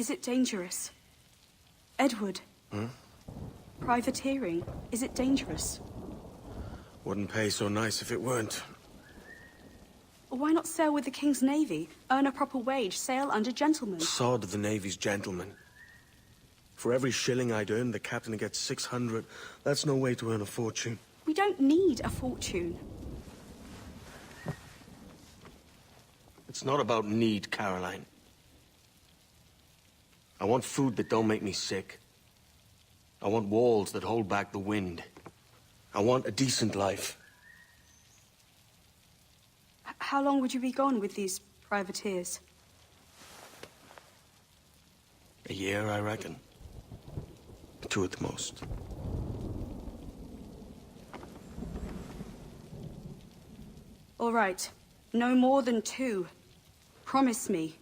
Is it dangerous? Edward? Hmm? Privateering, is it dangerous? Wouldn't pay so nice if it weren't. Why not sail with the King's Navy? Earn a proper wage, sail under gentlemen. Sod the Navy's gentlemen. For every shilling I'd earn, the captain gets 600. That's no way to earn a fortune. We don't need a fortune. It's not about need, Caroline. I want food that don't make me sick. I want walls that hold back the wind. I want a decent life. How long would you be gone with these privateers? A year, I reckon. 2 at the most. All right. No more than 2. Promise me.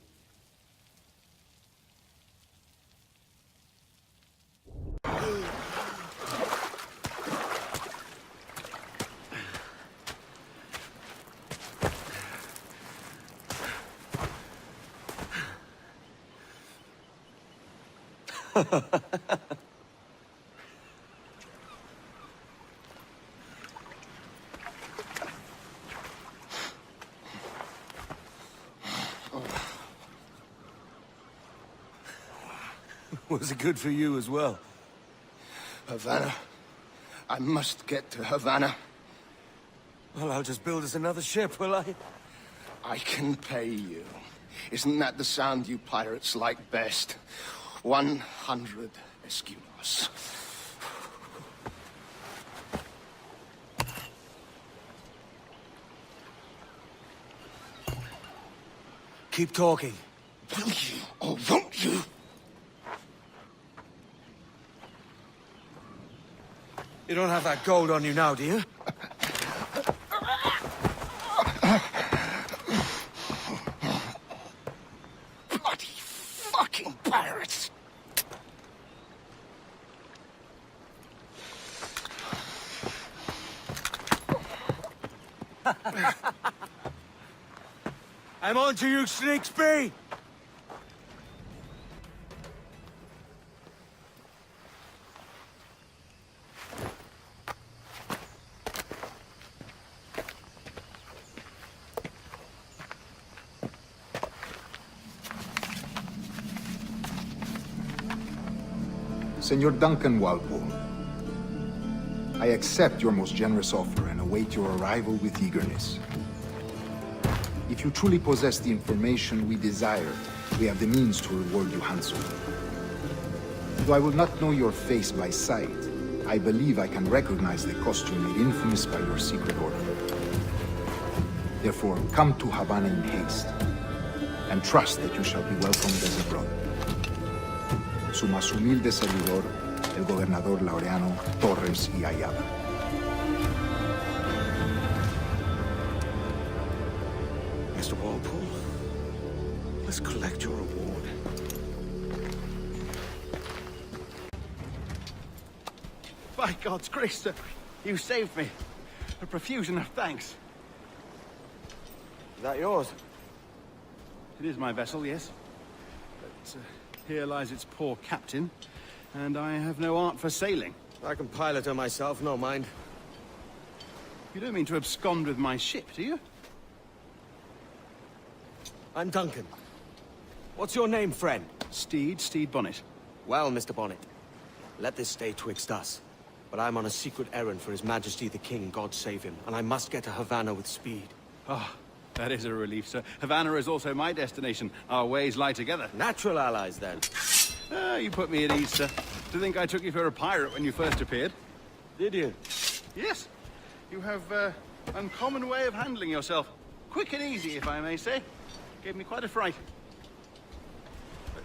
Was it good for you as well? Havana. I must get to Havana. Well, I'll just build us another ship, will I? I can pay you. Isn't that the sound you pirates like best? 100 escudos. Keep talking. Will you or won't you? You don't have that gold on you now, do you? Bloody fucking pirates! I'm on to you, Sneaksby! Senor Duncan Walpole, I accept your most generous offer and await your arrival with eagerness. If you truly possess the information we desire, we have the means to reward you handsomely. Though I will not know your face by sight, I believe I can recognize the costume made infamous by your secret order. Therefore, come to Havana in haste, and trust that you shall be welcomed as a brother. Su más humilde servidor, el gobernador Laureano Torres y Ayala. Mr. Walpole, let's collect your reward. By God's grace, sir, you saved me. A profusion of thanks. Is that yours? It is my vessel, yes. But here lies its poor captain, and I have no art for sailing. I can pilot her myself, no mind. You don't mean to abscond with my ship, do you? I'm Duncan. What's your name, friend? Steed Bonnet. Well, Mr. Bonnet, let this stay twixt us. But I'm on a secret errand for His Majesty the King, God save him, and I must get to Havana with speed. Ah, that is a relief, sir. Havana is also my destination. Our ways lie together. Natural allies, then. Ah, you put me at ease, sir. To think I took you for a pirate when you first appeared. Did you? Yes. You have uncommon way of handling yourself. Quick and easy, if I may say. Gave me quite a fright. But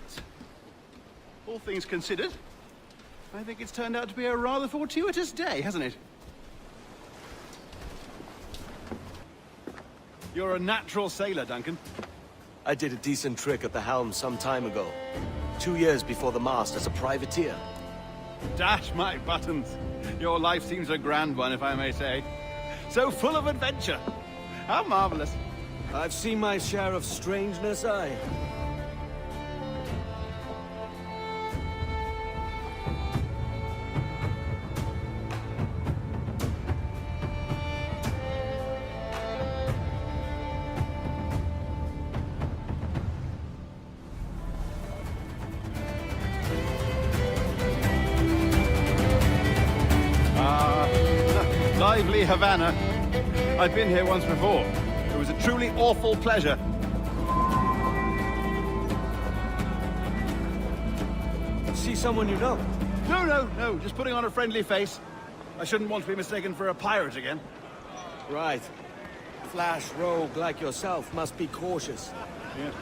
all things considered, I think it's turned out to be a rather fortuitous day, hasn't it? You're a natural sailor, Duncan. I did a decent trick at the helm some time ago. 2 years before the mast as a privateer. Dash my buttons. Your life seems a grand one, if I may say. So full of adventure. How marvelous. I've seen my share of strangeness, lively Havana. I've been here once before. It was a truly awful pleasure. See someone you know? No, just putting on a friendly face. I shouldn't want to be mistaken for a pirate again. Right. Flash rogue like yourself must be cautious. Yeah.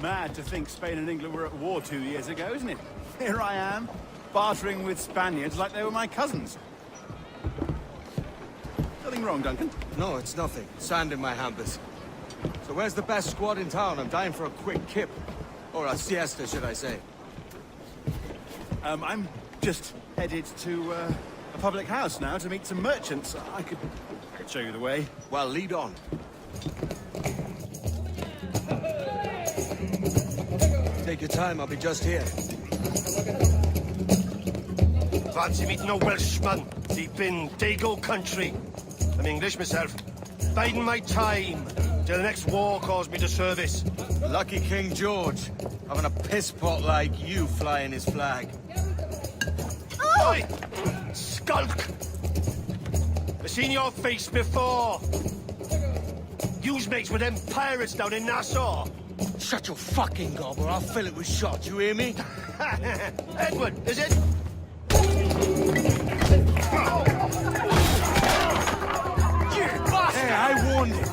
Mad to think Spain and England were at war 2 years ago, isn't it? Here I am, bartering with Spaniards like they were my cousins. Nothing wrong, Duncan? No, it's nothing. Sand in my hampers. So where's the best squad in town? I'm dying for a quick kip. Or a siesta, should I say. I'm just headed to a public house now to meet some merchants. I could show you the way. Well, lead on. Take your time, I'll be just here. Fancy meeting no Welshman deep in Dago country. I'm English myself. Biding my time till the next war calls me to service. Lucky King George, having a piss pot like you flying his flag. Oi! Skulk! I've seen your face before. You's mates with them pirates down in Nassau. Shut your fucking gob or I'll fill it with shot, you hear me? Edward, is it? Hey, I warned him.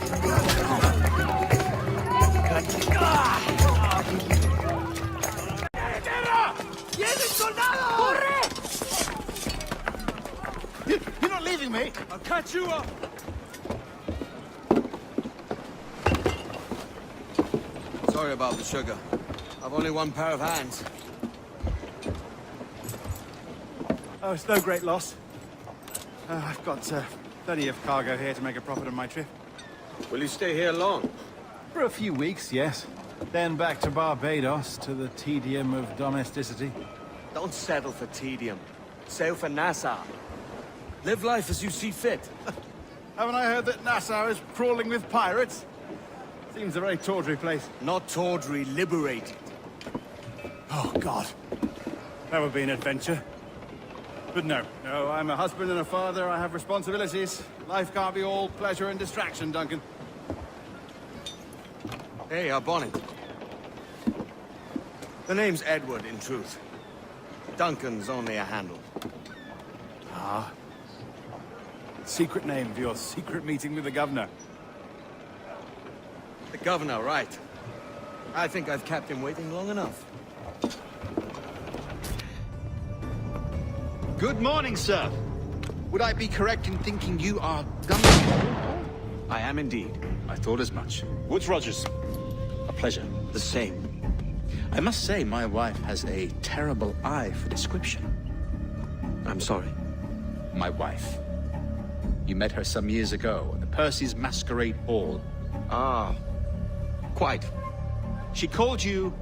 You're not leaving me? I'll catch you up. Sorry about the sugar. I've only one pair of hands. Oh, it's no great loss. I've got plenty of cargo here to make a profit on my trip. Will you stay here long? For a few weeks, yes. Then back to Barbados, to the tedium of domesticity. Don't settle for tedium. Sail for Nassau. Live life as you see fit. Haven't I heard that Nassau is crawling with pirates? Seems a very tawdry place. Not tawdry, liberated. Oh, God. That would be an adventure. But no, I'm a husband and a father. I have responsibilities. Life can't be all pleasure and distraction, Duncan. Hey, our bonnet. The name's Edward, in truth. Duncan's only a handle. Ah. Secret name for your secret meeting with the governor. The governor, right. I think I've kept him waiting long enough. Good morning, sir. Would I be correct in thinking you are Duncan? I am indeed. I thought as much. Woods Rogers. A pleasure. The same. I must say, my wife has a terrible eye for description. I'm sorry. My wife. You met her some years ago at the Percy's Masquerade Ball. Ah, quite. She called you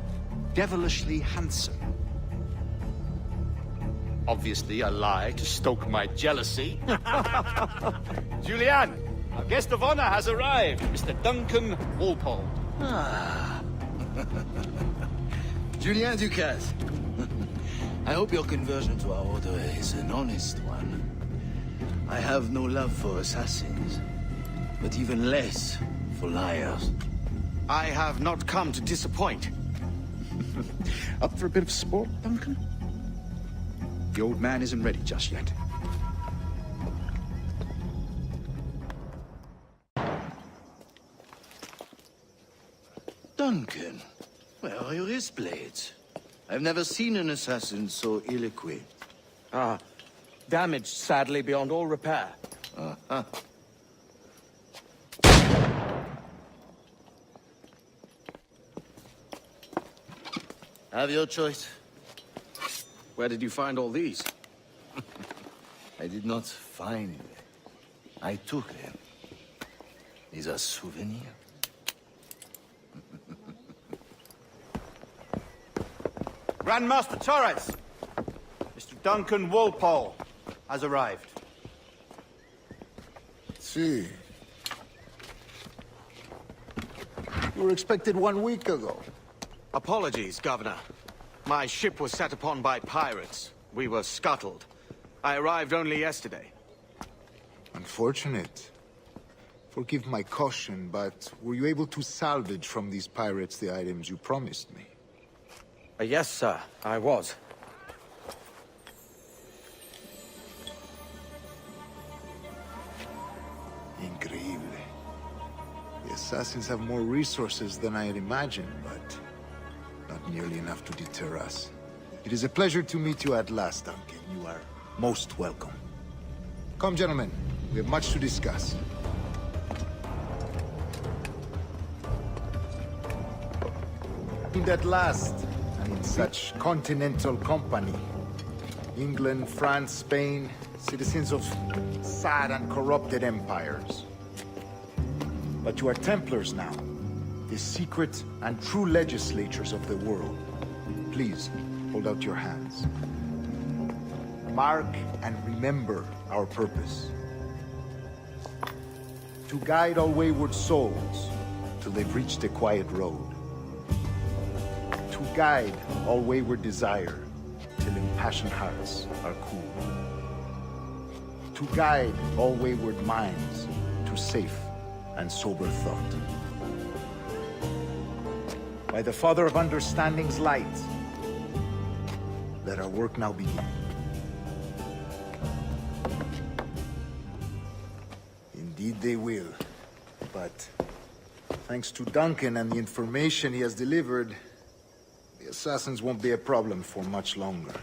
devilishly handsome. Obviously a lie to stoke my jealousy. Julianne, our guest of honor has arrived, Mr. Duncan Walpole. Julien Ducasse. I hope your conversion to our order is an honest one. I have no love for assassins, but even less for liars. I have not come to disappoint. Up for a bit of sport, Duncan? The old man isn't ready just yet. Duncan, where are your wrist blades? I've never seen an assassin so ill-equipped. Ah, damaged sadly beyond all repair. Have your choice. Where did you find all these? I did not find them. I took them. These are souvenirs. Grandmaster Torres! Mr. Duncan Walpole has arrived. See. were expected 1 week ago. Apologies, Governor. My ship was set upon by pirates. We were scuttled. I arrived only yesterday. Unfortunate. Forgive my caution, but were you able to salvage from these pirates the items you promised me? Yes, sir, I was. Increíble. The assassins have more resources than I had imagined, but not nearly enough to deter us. It is a pleasure to meet you at last, Duncan. You are most welcome. Come, gentlemen. We have much to discuss. And at last, and in such continental company. England, France, Spain, citizens of sad and corrupted empires. But you are Templars now, the secret and true legislators of the world. Please, hold out your hands. Mark and remember our purpose. To guide all wayward souls till they've reached the quiet road. To guide all wayward desire till impassioned hearts are cool. To guide all wayward minds to safe and sober thought. By the Father of Understanding's light, let our work now begin. Indeed they will, but thanks to Duncan and the information he has delivered, the assassins won't be a problem for much longer.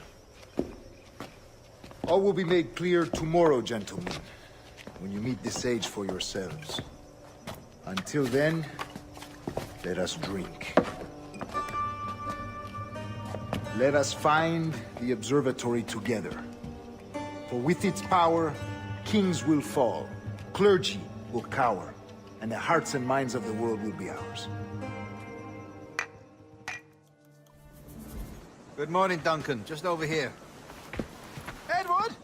All will be made clear tomorrow, gentlemen, when you meet the sage for yourselves. Until then, let us drink. Let us find the observatory together. For with its power, kings will fall, clergy will cower, and the hearts and minds of the world will be ours. Good morning, Duncan. Just over here. Edward!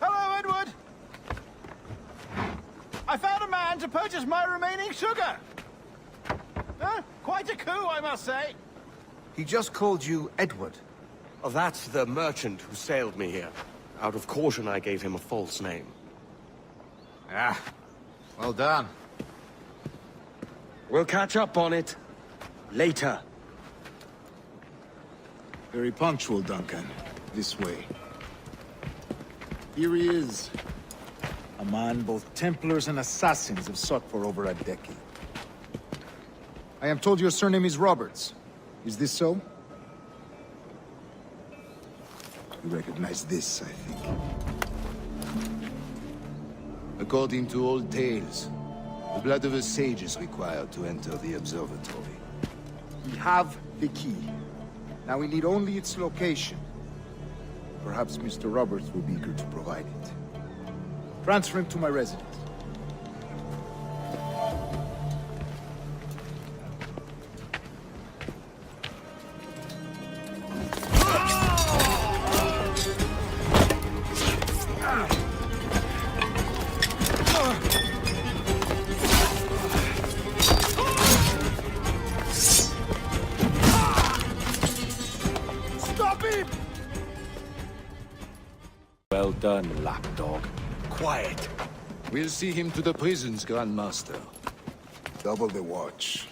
Hello, Edward! I found a man to purchase my remaining sugar! Quite a coup, I must say. He just called you Edward. Oh, that's the merchant who sailed me here. Out of caution, I gave him a false name. Ah, well done. We'll catch up on it later. Very punctual, Duncan. This way. Here he is. A man both Templars and Assassins have sought for over a decade. I am told your surname is Roberts. Is this so? You recognize this, I think. According to old tales, the blood of a sage is required to enter the observatory. We have the key. Now we need only its location. Perhaps Mr. Roberts will be eager to provide it. Transfer him to my residence. Well done, lapdog. Quiet. We'll see him to the prisons, Grand Master. Double the watch.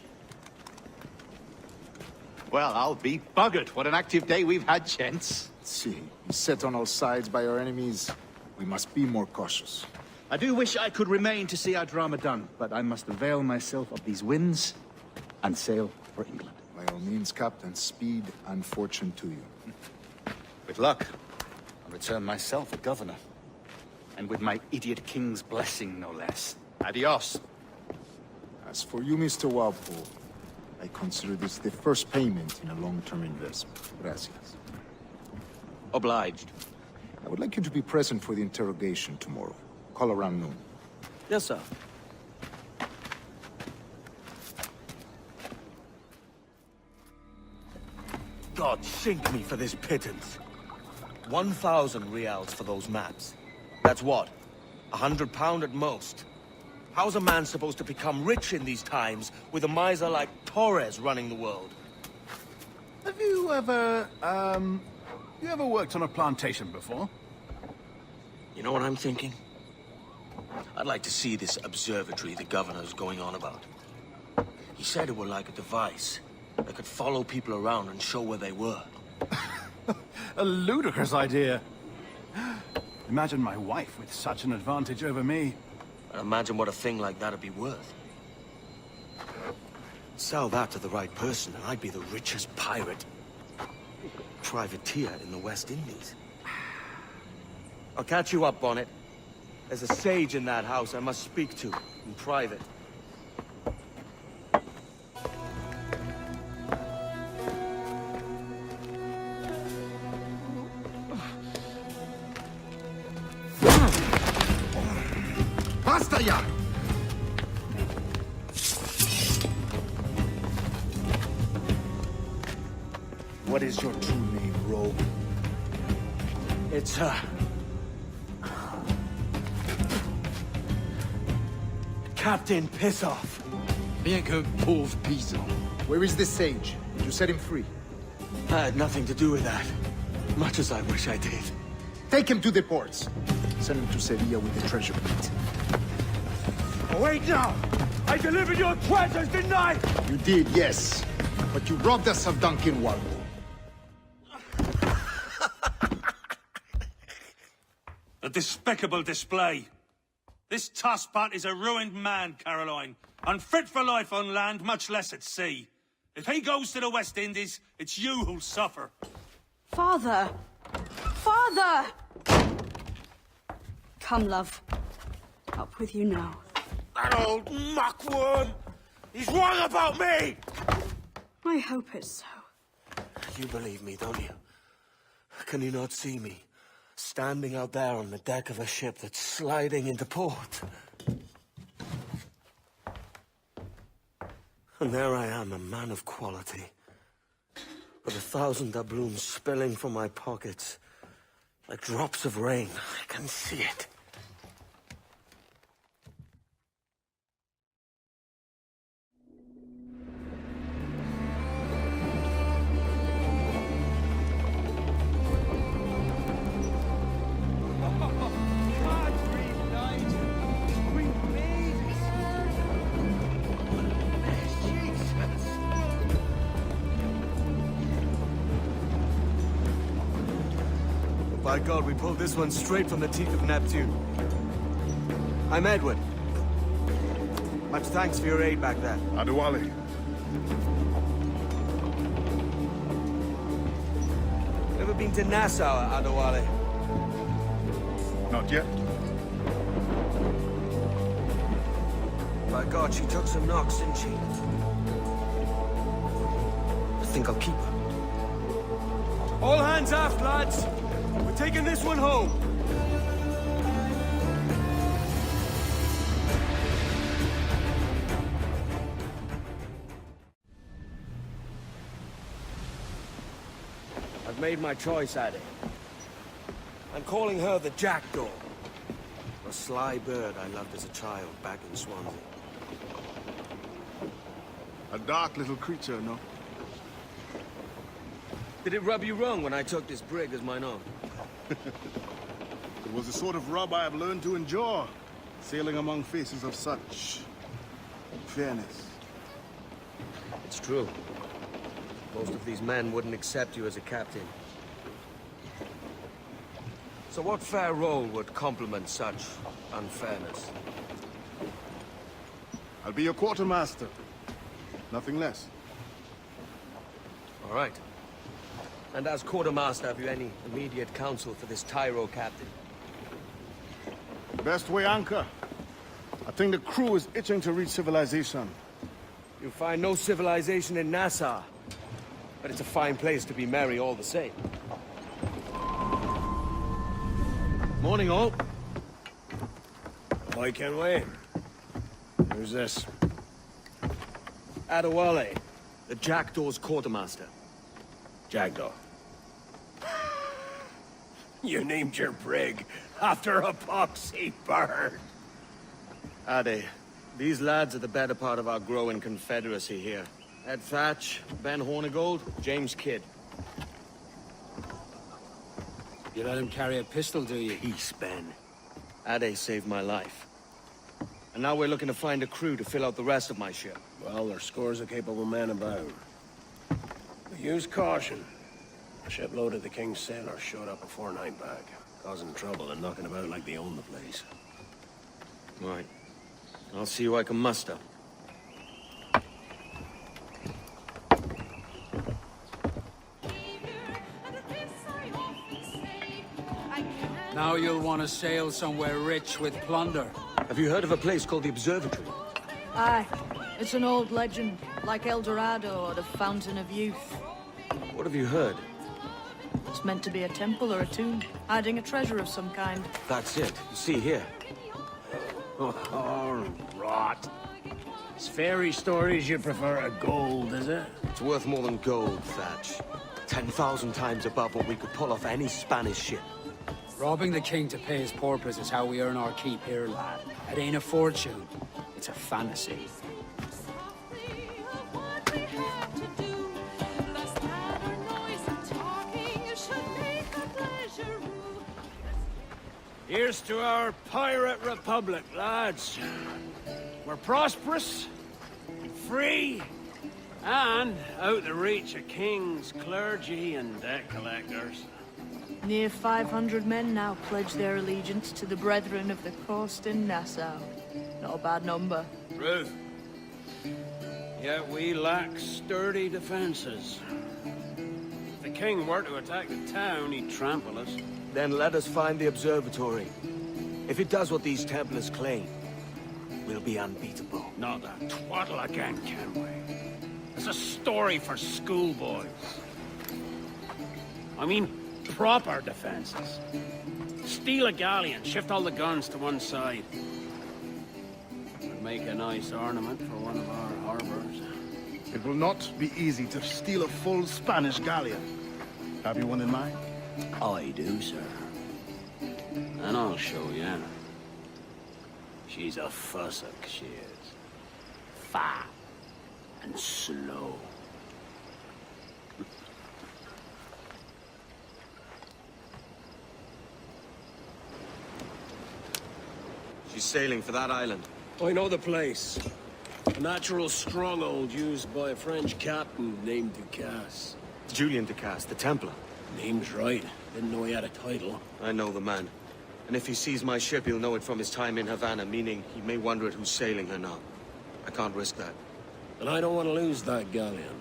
Well, I'll be buggered. What an active day we've had, gents. Let's see. He's set on all sides by our enemies. We must be more cautious. I do wish I could remain to see our drama done, but I must avail myself of these winds and sail for England. By all means, Captain, speed and fortune to you. With luck, I'll return myself a governor. And with my idiot king's blessing, no less. Adios. As for you, Mr. Walpole, I consider this the first payment in a long-term investment. Gracias. Obliged. I would like you to be present for the interrogation tomorrow. Call around noon. Yes, sir. God sink me for this pittance. 1,000 reals for those maps. That's what? £100 at most. How's a man supposed to become rich in these times with a miser like Torres running the world? Have you ever, worked on a plantation before? You know what I'm thinking? I'd like to see this observatory the governor's going on about. He said it were like a device that could follow people around and show where they were. A ludicrous idea. Imagine my wife with such an advantage over me. And imagine what a thing like that'd be worth. Sell that to the right person, and I'd be the richest pirate. Privateer in the West Indies. I'll catch you up, Bonnet. There's a sage in that house I must speak to, in private. Basta ya! What is your true name, rogue? It's, Captain Pissoff. Bien que pauvre paysan. Where is the sage? Did you set him free? I had nothing to do with that. Much as I wish I did. Take him to the ports. Send him to Sevilla with the treasure plate. Wait now! I delivered your treasures, didn't I? You did, yes. But you robbed us of Duncan Walpole. A despicable display. This Tosspot is a ruined man, Caroline. Unfit for life on land, much less at sea. If he goes to the West Indies, it's you who'll suffer. Father! Father! Come, love. Up with you now. That old muckworm! He's wrong about me! I hope it's so. You believe me, don't you? Can you not see me? Standing out there on the deck of a ship that's sliding into port. And there I am, a man of quality. With 1,000 doubloons spilling from my pockets. Like drops of rain. I can see it. By God, we pulled this one straight from the teeth of Neptune. I'm Edward. Much thanks for your aid back there. Adewale. Ever been to Nassau, Adewale? Not yet. By God, she took some knocks, didn't she? I think I'll keep her. All hands aft, lads! We're taking this one home. I've made my choice, Addy. I'm calling her the Jackdaw. A sly bird I loved as a child back in Swansea. A dark little creature, no? Did it rub you wrong when I took this brig as mine own? It was the sort of rub I have learned to endure, sailing among faces of such fairness. It's true. Most of these men wouldn't accept you as a captain. So what fair role would complement such unfairness? I'll be your quartermaster. Nothing less. All right. And as quartermaster, have you any immediate counsel for this Tyro captain? Best way anchor. I think the crew is itching to reach civilization. You'll find no civilization in Nassau. But it's a fine place to be merry all the same. Morning, all. I can wait. Who's this? Adewale, the Jackdaw's quartermaster. Jackdaw. You named your brig after a poxy bird. Ade, These lads are the better part of our growing confederacy here. Ed Thatch, Ben Hornigold, James Kidd. You let him carry a pistol, do you? Peace, Ben. Ade saved my life. And now we're looking to find a crew to fill out the rest of my ship. Well, there's scores of capable men about. But use caution. A shipload of the King's sailors showed up before Nightbag, causing trouble and knocking about like they own the place. Right. I'll see who I can muster. Now you'll want to sail somewhere rich with plunder. Have you heard of a place called the Observatory? Aye. It's an old legend, like El Dorado or the Fountain of Youth. What have you heard? It's meant to be a temple or a tomb, hiding a treasure of some kind. That's it. You see here. Oh, rot. It's fairy stories you prefer to gold, is it? It's worth more than gold, Thatch. 10,000 times above what we could pull off any Spanish ship. Robbing the king to pay his porpoise is how we earn our keep here, lad. It ain't a fortune. It's a fantasy. Here's to our pirate republic, lads. We're prosperous, free, and out the reach of kings, clergy, and debt collectors. Near 500 men now pledge their allegiance to the Brethren of the Coast in Nassau. Not a bad number. Ruth. Yet we lack sturdy defenses. If the king were to attack the town, he'd trample us. Then let us find the observatory. If it does what these Templars claim, we'll be unbeatable. Not that twaddle again, can we? It's a story for schoolboys. I mean, proper defenses. Steal a galleon, shift all the guns to one side. Would make a nice ornament for one of our harbors. It will not be easy to steal a full Spanish galleon. Have you one in mind? I do, sir. And I'll show you. She's a fussock, she is. Fat and slow. She's sailing for that island. I know the place. A natural stronghold used by a French captain named Ducasse. Julian Ducasse, the Templar. Name's right. Didn't know he had a title. I know the man. And if he sees my ship, he'll know it from his time in Havana, meaning he may wonder at who's sailing her now. I can't risk that. And I don't want to lose that galleon.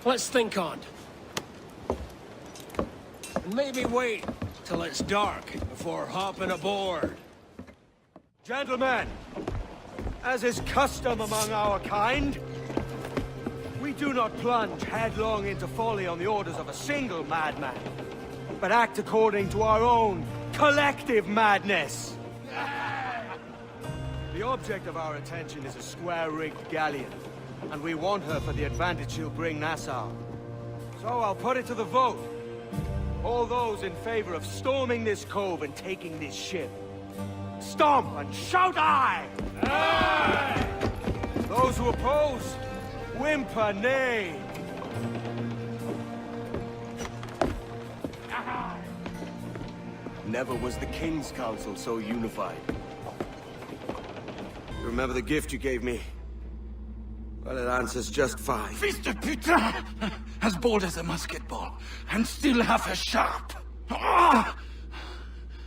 Let's think on it. And maybe wait till it's dark before hopping aboard. Gentlemen, as is custom among our kind, we do not plunge headlong into folly on the orders of a single madman, but act according to our own collective madness. The object of our attention is a square-rigged galleon, and we want her for the advantage she'll bring Nassau. So I'll put it to the vote. All those in favor of storming this cove and taking this ship, stomp and shout aye! Aye! Those who oppose, whimper nay! Never was the King's Council so unified. You remember the gift you gave me? Well, it answers just fine. Fils de putain! As bold as a musket ball, and still half as sharp. Ah!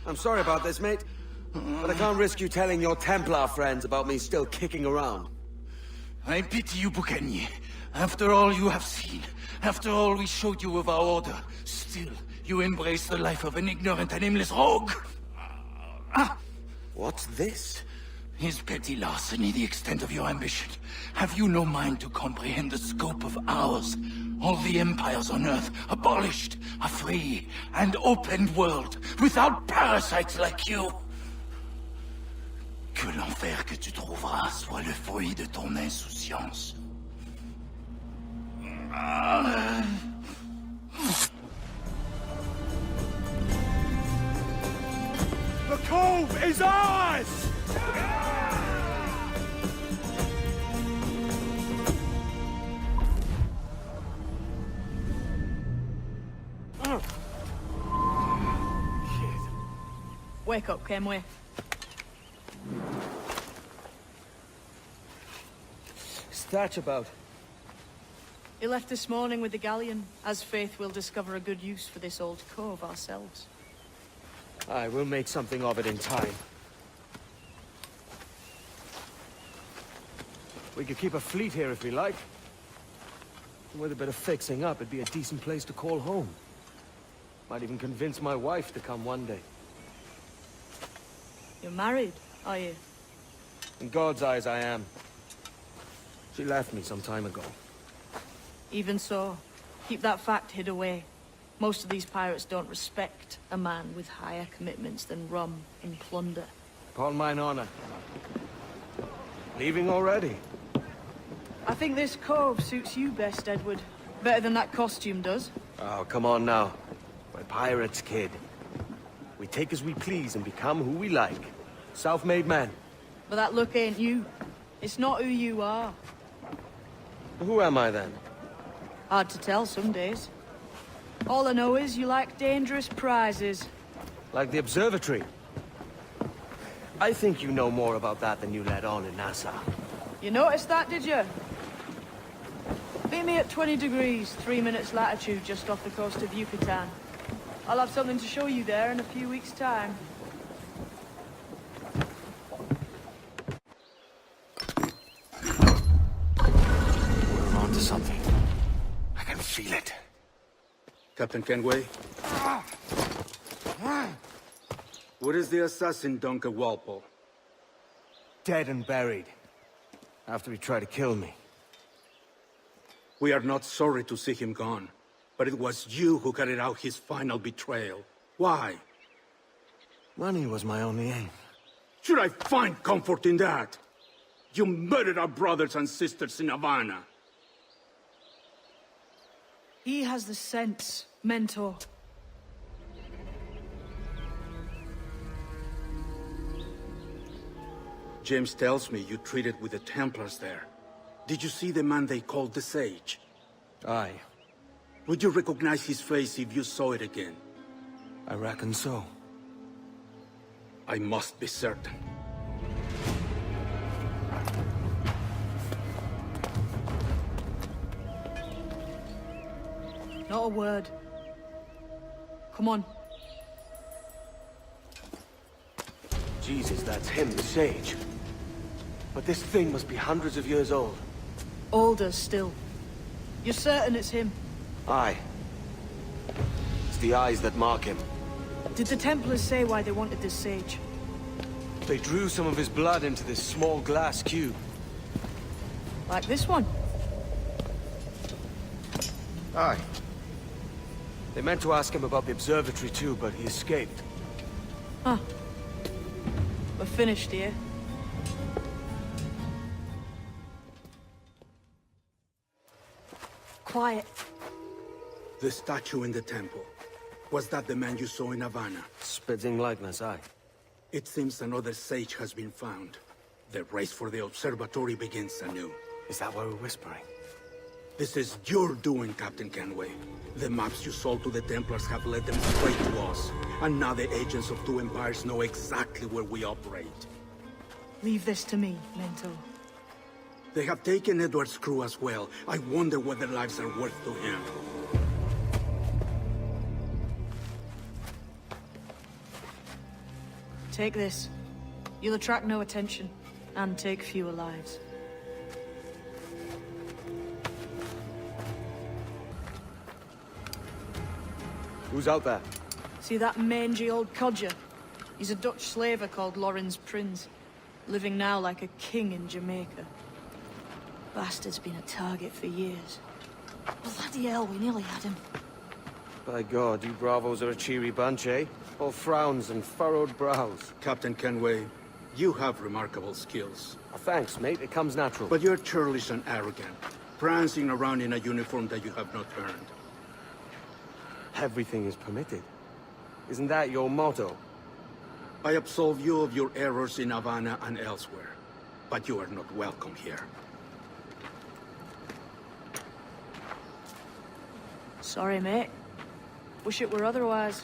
I'm sorry about this, mate. But I can't risk you telling your Templar friends about me still kicking around. I pity you, Bucanier. After all you have seen, after all we showed you of our order, still you embrace the life of an ignorant and aimless rogue. What's this? Is petty larceny the extent of your ambition? Have you no mind to comprehend the scope of ours? All the empires on Earth abolished, a free and open world, without parasites like you. Que l'enfer que tu trouveras soit le fruit de ton insouciance. The cove is ours! Wake up, Kenway. What's that about? He left this morning with the galleon. As faith, we'll discover a good use for this old cove ourselves. Aye, we'll make something of it in time. We could keep a fleet here if we like. With a bit of fixing up, it'd be a decent place to call home. Might even convince my wife to come one day. You're married, are you? In God's eyes, I am. She left me some time ago. Even so, keep that fact hid away. Most of these pirates don't respect a man with higher commitments than rum and plunder. Upon mine honor. Leaving already? I think this cove suits you best, Edward. Better than that costume does. Oh, come on now. We're pirates, kid. We take as we please and become who we like. Self-made men. But that look ain't you. It's not who you are. Who am I then? Hard to tell some days. All I know is you like dangerous prizes. Like the observatory. I think you know more about that than you let on in Nassau. You noticed that, did you? Meet me at 20 degrees, 3 minutes latitude just off the coast of Yucatan. I'll have something to show you there in a few weeks' time. We're onto something. I can feel it. Captain Kenway? Where is the assassin, Duncan Walpole? Dead and buried. After he tried to kill me. We are not sorry to see him gone, but it was you who carried out his final betrayal. Why? Money was my only aim. Should I find comfort in that? You murdered our brothers and sisters in Havana. He has the sense, Mentor. James tells me you traded with the Templars there. Did you see the man they called the Sage? Aye. Would you recognize his face if you saw it again? I reckon so. I must be certain. Not a word. Come on. Jesus, that's him, the Sage. But this thing must be hundreds of years old. Older still. You're certain it's him? Aye. It's the eyes that mark him. Did the Templars say why they wanted this sage? They drew some of his blood into this small glass cube. Like this one? Aye. They meant to ask him about the observatory too, but he escaped. Huh. We're finished here. Quiet. The statue in the temple. Was that the man you saw in Havana? Spitting likeness, aye. It seems another sage has been found. The race for the observatory begins anew. Is that why we're whispering? This is your doing, Captain Kenway. The maps you sold to the Templars have led them straight to us. And now the agents of two empires know exactly where we operate. Leave this to me, Mentor. They have taken Edward's crew as well. I wonder what their lives are worth to him. Take this. You'll attract no attention, and take fewer lives. Who's out there? See that mangy old codger? He's a Dutch slaver called Lorenz Prins, living now like a king in Jamaica. Bastard's been a target for years. Bloody hell, we nearly had him. By God, you bravos are a cheery bunch, eh? All frowns and furrowed brows. Captain Kenway, you have remarkable skills. Thanks, mate. It comes natural. But you're churlish and arrogant, prancing around in a uniform that you have not earned. Everything is permitted. Isn't that your motto? I absolve you of your errors in Havana and elsewhere, but you are not welcome here. Sorry, mate. Wish it were otherwise.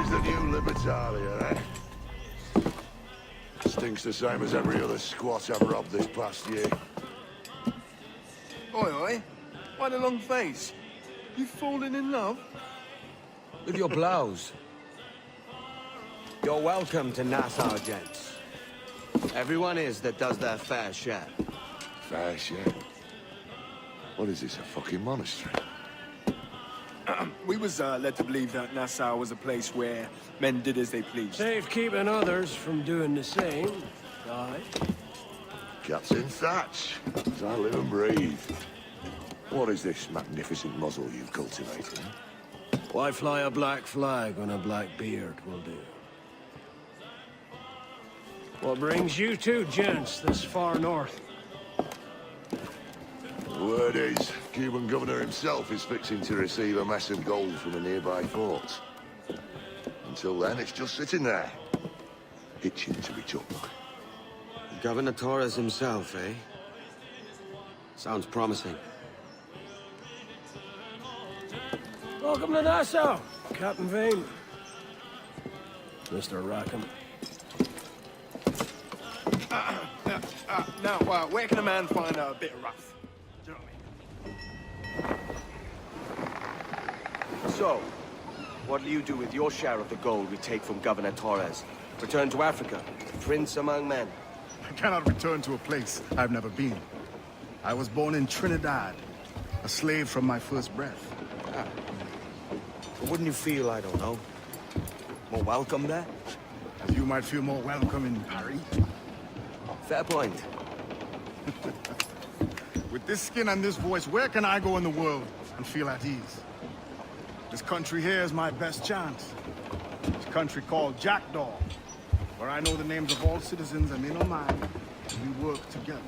is the new Libertalia, eh? Stinks the same as every other squat I've robbed this past year. Oi, oi. Why the long face? You fallen in love? With your blouse. You're welcome to Nassau, gents. Everyone is that does their fair share. Fair share? What is this, a fucking monastery? We was led to believe that Nassau was a place where men did as they pleased. Safe keeping others from doing the same. Aye. Captain Thatch, as I live and breathe. What is this magnificent muzzle you've cultivated? Why fly a black flag when a black beard will do? What brings you two gents this far north? The word is, Cuban governor himself is fixing to receive a mess of gold from a nearby fort. Until then, it's just sitting there, itching to be took. Governor Torres himself, eh? Sounds promising. Welcome to Nassau, Captain Vane. Mr. Rackham. Now, where can a man find a bit of rough? Do you know what I mean? So, what'll you do with your share of the gold we take from Governor Torres? Return to Africa, prince among men? I cannot return to a place I've never been. I was born in Trinidad, a slave from my first breath. Ah. But wouldn't you feel, I don't know, more welcome there? As you might feel more welcome in Paris. Fair point. With this skin and this voice, where can I go in the world and feel at ease? This country here is my best chance. This country called Jackdaw, where I know the names of all citizens and they know mine, and we work together.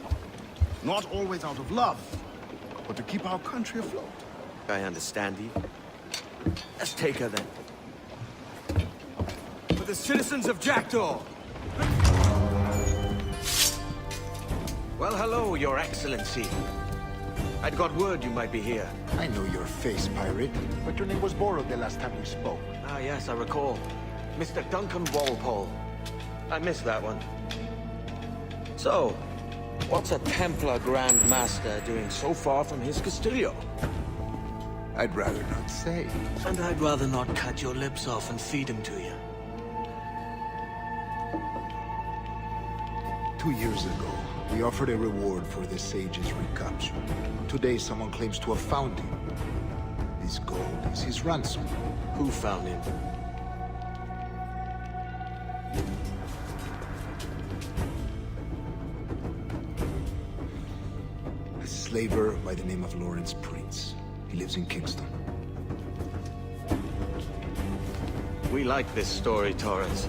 Not always out of love, but to keep our country afloat. I understand you. Let's take her then. For the citizens of Jackdaw! Well, hello, Your Excellency. I'd got word you might be here. I know your face, pirate, but your name was borrowed the last time we spoke. Ah, yes, I recall. Mr. Duncan Walpole. I missed that one. So, what's a Templar Grand Master doing so far from his Castillo? I'd rather not say. And I'd rather not cut your lips off and feed him to you. 2 years ago, we offered a reward for the sage's recapture. Today, someone claims to have found him. This gold is his ransom. Who found him? A slaver by the name of Lawrence Prince. He lives in Kingston. We like this story, Torres.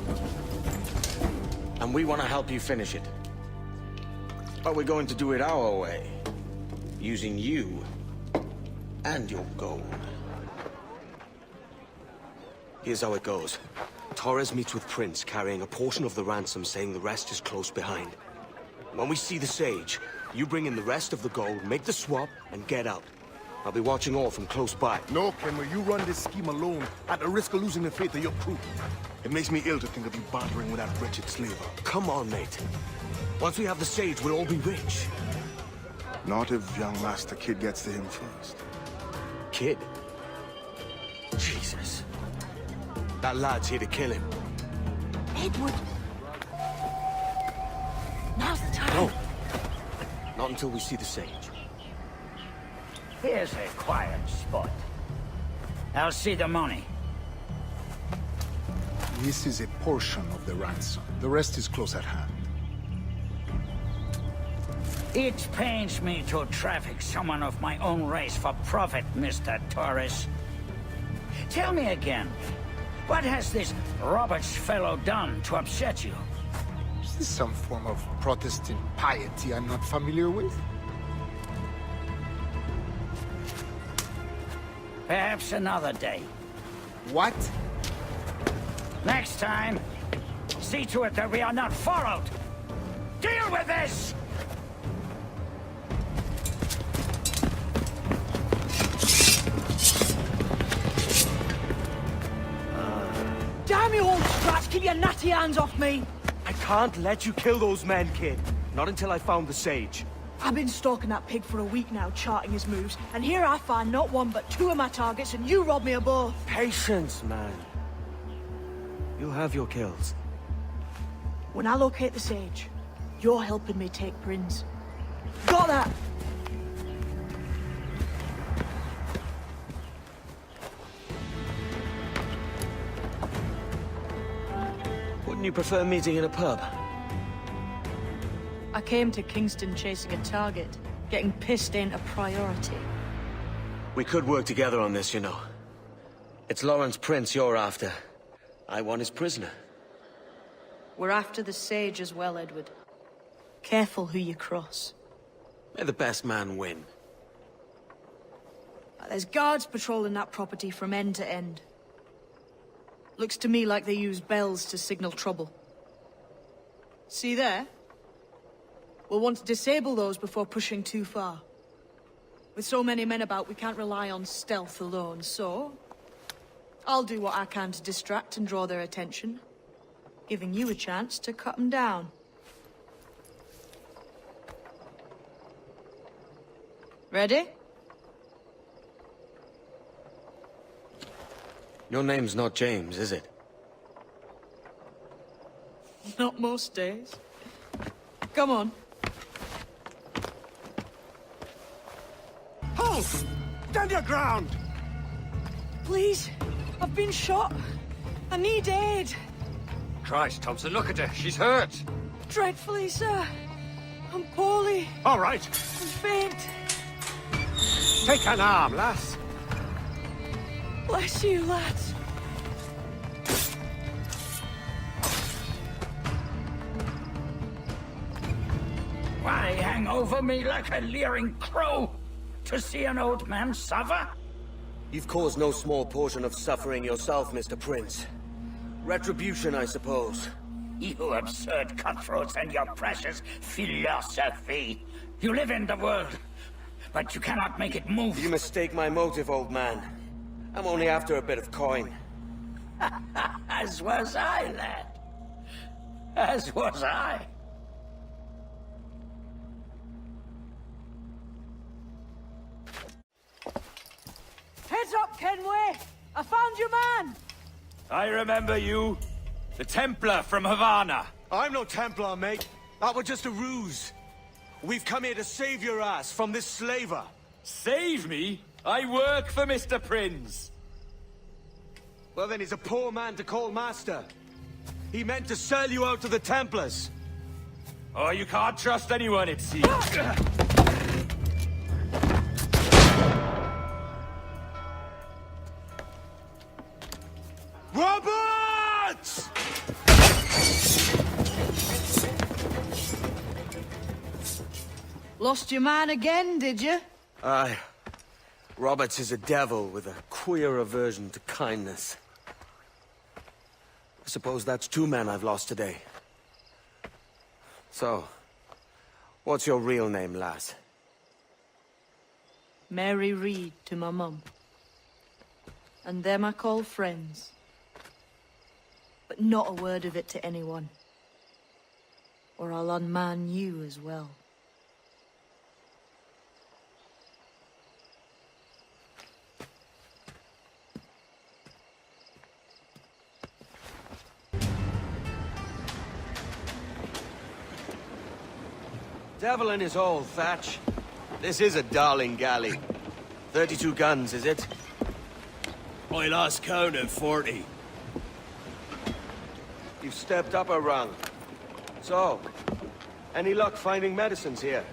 And we want to help you finish it. But we're going to do it our way. Using you and your gold. Here's how it goes. Torres meets with Prince, carrying a portion of the ransom, saying the rest is close behind. When we see the sage, you bring in the rest of the gold, make the swap, and get out. I'll be watching all from close by. No, Kenway, you run this scheme alone, at the risk of losing the faith of your crew. It makes me ill to think of you bartering with that wretched slaver. Come on, mate. Once we have the sage, we'll all be rich. Not if young Master Kid gets to him first. Kid? Jesus. That lad's here to kill him. Edward! Now's the time! No. Not until we see the sage. Here's a quiet spot. I'll see the money. This is a portion of the ransom. The rest is close at hand. It pains me to traffic someone of my own race for profit, Mr. Torres. Tell me again, what has this Roberts fellow done to upset you? Is this some form of Protestant piety I'm not familiar with? Perhaps another day. What? Next time, see to it that we are not followed. Deal with this! Rats, keep your natty hands off me! I can't let you kill those men, kid. Not until I found the sage. I've been stalking that pig for a week now, charting his moves, and here I find not one but two of my targets, and you rob me of both. Patience, man. You'll have your kills. When I locate the sage, you're helping me take Prince. Got that? Wouldn't you prefer meeting in a pub? I came to Kingston chasing a target. Getting pissed ain't a priority. We could work together on this, you know. It's Lawrence Prince you're after. I want his prisoner. We're after the sage as well, Edward. Careful who you cross. May the best man win. There's guards patrolling that property from end to end. Looks to me like they use bells to signal trouble. See there? We'll want to disable those before pushing too far. With so many men about, we can't rely on stealth alone, so... I'll do what I can to distract and draw their attention, giving you a chance to cut them down. Ready? Your name's not James, is it? Not most days. Come on. Halt! Stand your ground! Please, I've been shot. I need aid. Christ, Thompson, look at her. She's hurt. Dreadfully, sir. I'm poorly. All right. I'm faint. Take an arm, lass. Bless you, lads. Why hang over me like a leering crow? To see an old man suffer? You've caused no small portion of suffering yourself, Mr. Prince. Retribution, I suppose. You absurd cutthroats and your precious philosophy. You live in the world, but you cannot make it move. You mistake my motive, old man. I'm only after a bit of coin. As was I, lad. As was I. Heads up, Kenway! I found your man! I remember you. The Templar from Havana. I'm no Templar, mate. That was just a ruse. We've come here to save your ass from this slaver. Save me? I work for Mr. Prince. Well, then he's a poor man to call master. He meant to sell you out to the Templars. Oh, you can't trust anyone, it seems. Roberts! Lost your man again, did you? Aye. Roberts is a devil with a queer aversion to kindness. I suppose that's two men I've lost today. So, what's your real name, lass? Mary Reed to my mum. And them I call friends. But not a word of it to anyone. Or I'll unman you as well. Devil in his hole, Thatch. This is a darling galley. 32 guns, is it? I lost count at 40. You've stepped up a rung. So, any luck finding medicines here?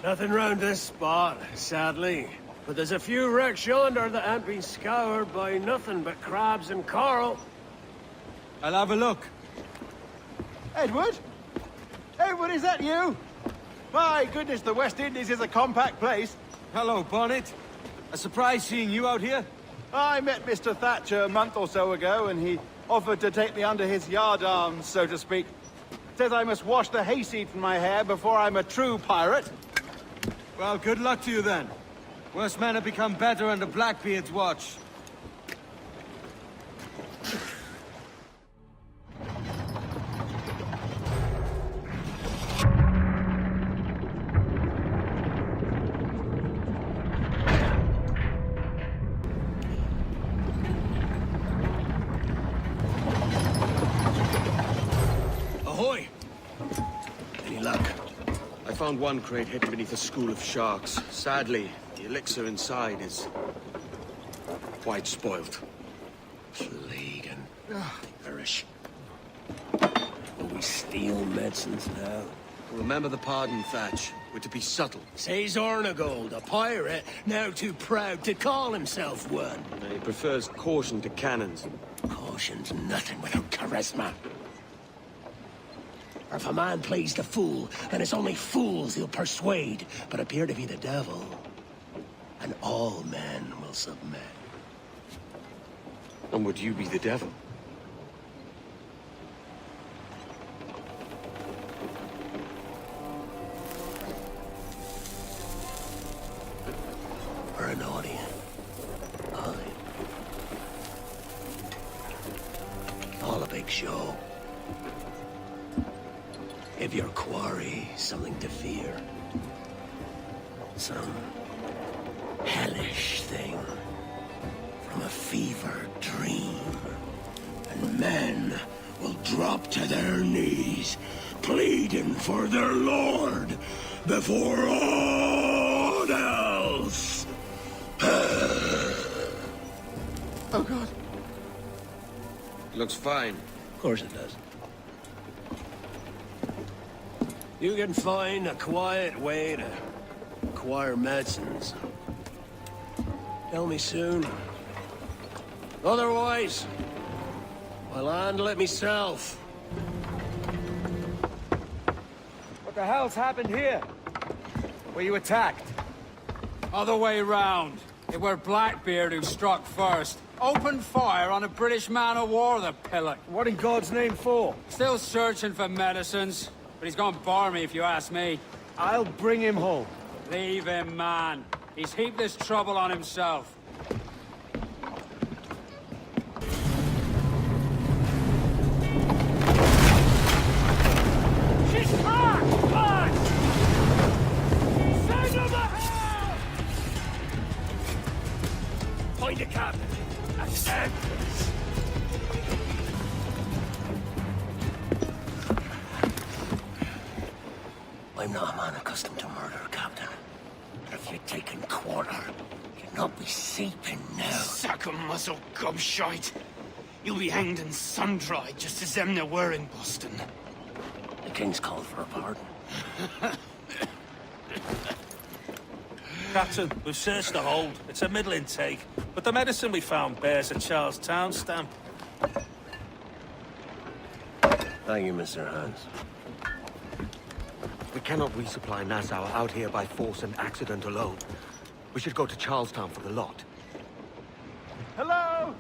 Nothing round this spot, sadly. But there's a few wrecks yonder that ain't been scoured by nothing but crabs and coral. I'll have a look. Edward? Edward, is that you? My goodness, the West Indies is a compact place. Hello, Bonnet. A surprise seeing you out here. I met Mr. Thatcher a month or so ago, and he offered to take me under his yardarms, so to speak. Says I must wash the hayseed from my hair before I'm a true pirate. Well, good luck to you then. Worse men have become better under Blackbeard's watch. found one crate hidden beneath a school of sharks. Sadly, the elixir inside is quite spoiled. Plague and perish. Will we steal medicines now? Remember the pardon, Thatch. We're to be subtle. Says Ornagold, a pirate, now too proud to call himself one. He prefers caution to cannons. Caution's nothing without charisma. Or if a man plays the fool, then it's only fools he'll persuade, but appear to be the devil. And all men will submit. And would you be the devil? Or an audience. All a big show. Give your quarry something to fear. Some hellish thing from a fevered dream. And men will drop to their knees, pleading for their lord before all else. Oh, God. Looks fine. Of course it does. You can find a quiet way to acquire medicines. Tell me soon. Otherwise, I'll handle it myself. What the hell's happened here? Were you attacked? Other way round. It were Blackbeard who struck first. Opened fire on a British man-o'-war, the pillock. What in God's name for? Still searching for medicines, but he's gone barmy if you ask me. I'll bring him home. Leave him, man. He's heaped this trouble on himself. She's cracked! Lads! Send her the hell! Find a captain. And I'm not a man accustomed to murder, Captain. But if you're taking quarter, you'd not be sleeping now. Sack a muzzle, gobshite. You'll be hanged and sun-dried, just as them there were in Boston. The King's called for a pardon. Captain, we've searched the hold. It's a middling take, but the medicine we found bears a Charlestown stamp. Thank you, Mr. Hans. We cannot resupply Nassau out here by force and accident alone. We should go to Charlestown for the lot. Hello?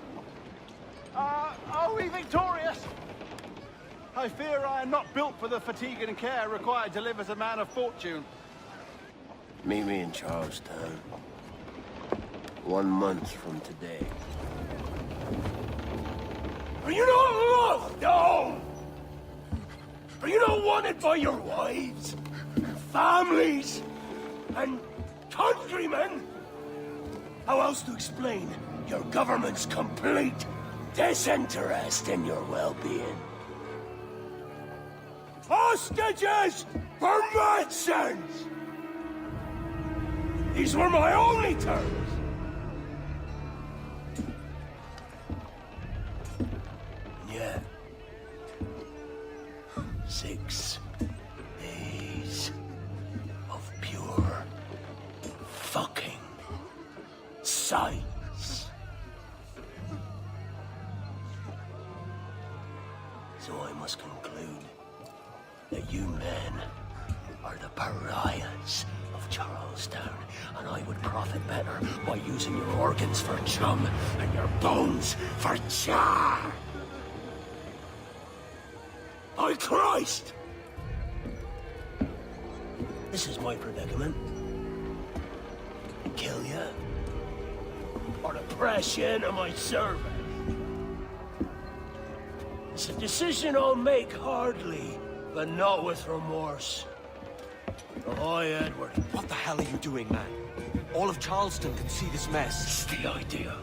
Are we victorious? I fear I am not built for the fatigue and care required to live as a man of fortune. Meet me in Charlestown. 1 month from today. Are you not loved, no? Are you not wanted by your wives, families, and countrymen? How else to explain your government's complete disinterest in your well-being? Hostages for medicines! These were my only terms. Yeah. 6 days of pure fucking science. So I must conclude that you men are the pariahs of Charlestown, and I would profit better by using your organs for chum and your bones for char. By Christ! This is my predicament. Kill you, or to press you into my service. It's a decision I'll make hardly, but not with remorse. Ahoy, Edward. What the hell are you doing, man? All of Charleston can see this mess. It's the idea.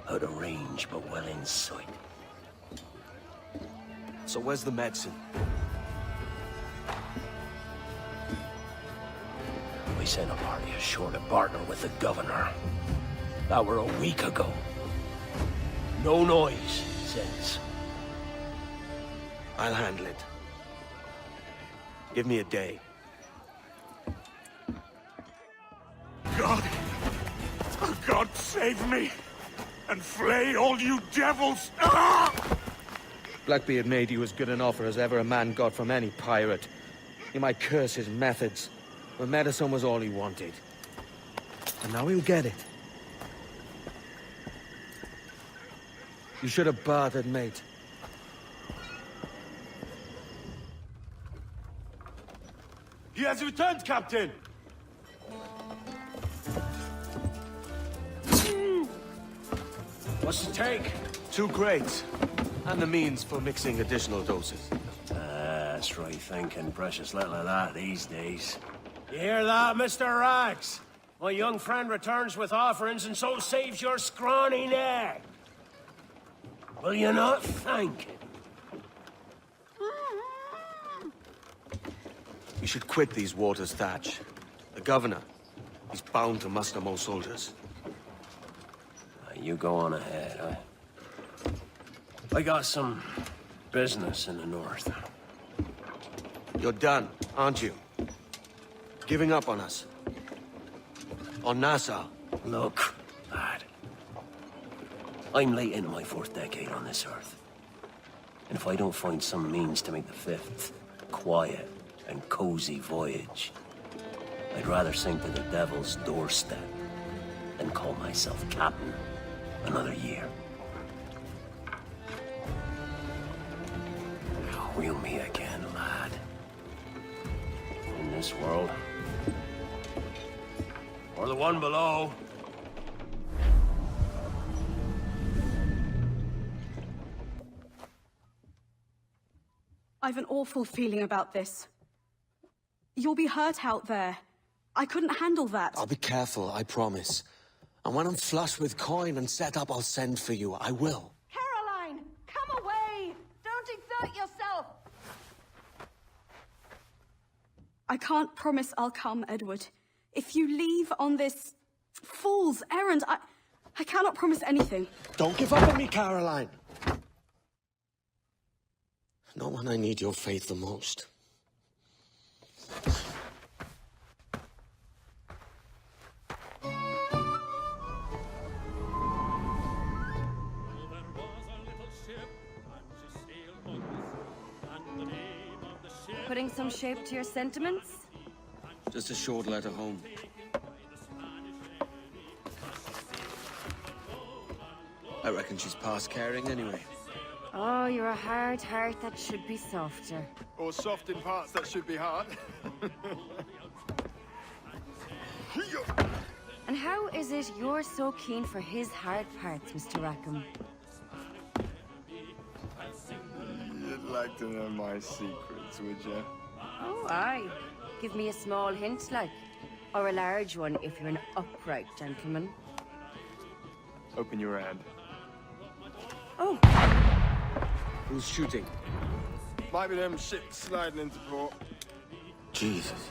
Out of range, but well in sight. So where's the medicine? sent a party ashore to partner with the governor. That were a week ago. No noise since. I'll handle it. Give me a day. God! Oh, God, save me! And flay all you devils! Ah! Blackbeard made you as good an offer as ever a man got from any pirate. He might curse his methods, but medicine was all he wanted. And now he'll get it. You should have bartered, mate. He has returned, Captain! What's the take? 2 crates. And the means for mixing additional doses. That's right thinking. Precious little of that these days. You hear that, Mr. Rags? My young friend returns with offerings and so saves your scrawny neck. Will you not thank him? You should quit these waters, Thatch. The governor, he's bound to muster more soldiers. You go on ahead. I got some business in the north. You're done, aren't you? Giving up on us? On Nassau? Look, lad. I'm late into my 4th decade on this earth. And if I don't find some means to make the 5th quiet and cozy voyage, I'd rather sink to the devil's doorstep than call myself captain another year. Wheel me again, lad. In this world. Or the one below. I've an awful feeling about this. You'll be hurt out there. I couldn't handle that. I'll be careful, I promise. And when I'm flush with coin and set up, I'll send for you. I will. Caroline, come away! Don't exert yourself! I can't promise I'll come, Edward. If you leave on this fool's errand, I cannot promise anything. Don't give up on me, Caroline. Not when I need your faith the most. Putting some shape to your sentiments? Just a short letter home. I reckon she's past caring anyway. Oh, you're a hard heart that should be softer. Or soft in parts that should be hard. And how is it you're so keen for his hard parts, Mr. Rackham? You'd like to know my secrets, would you? Oh, aye. Give me a small hint, like. Or a large one, if you're an upright gentleman. Open your hand. Oh. Who's shooting? Might be them ships sliding into port. Jesus.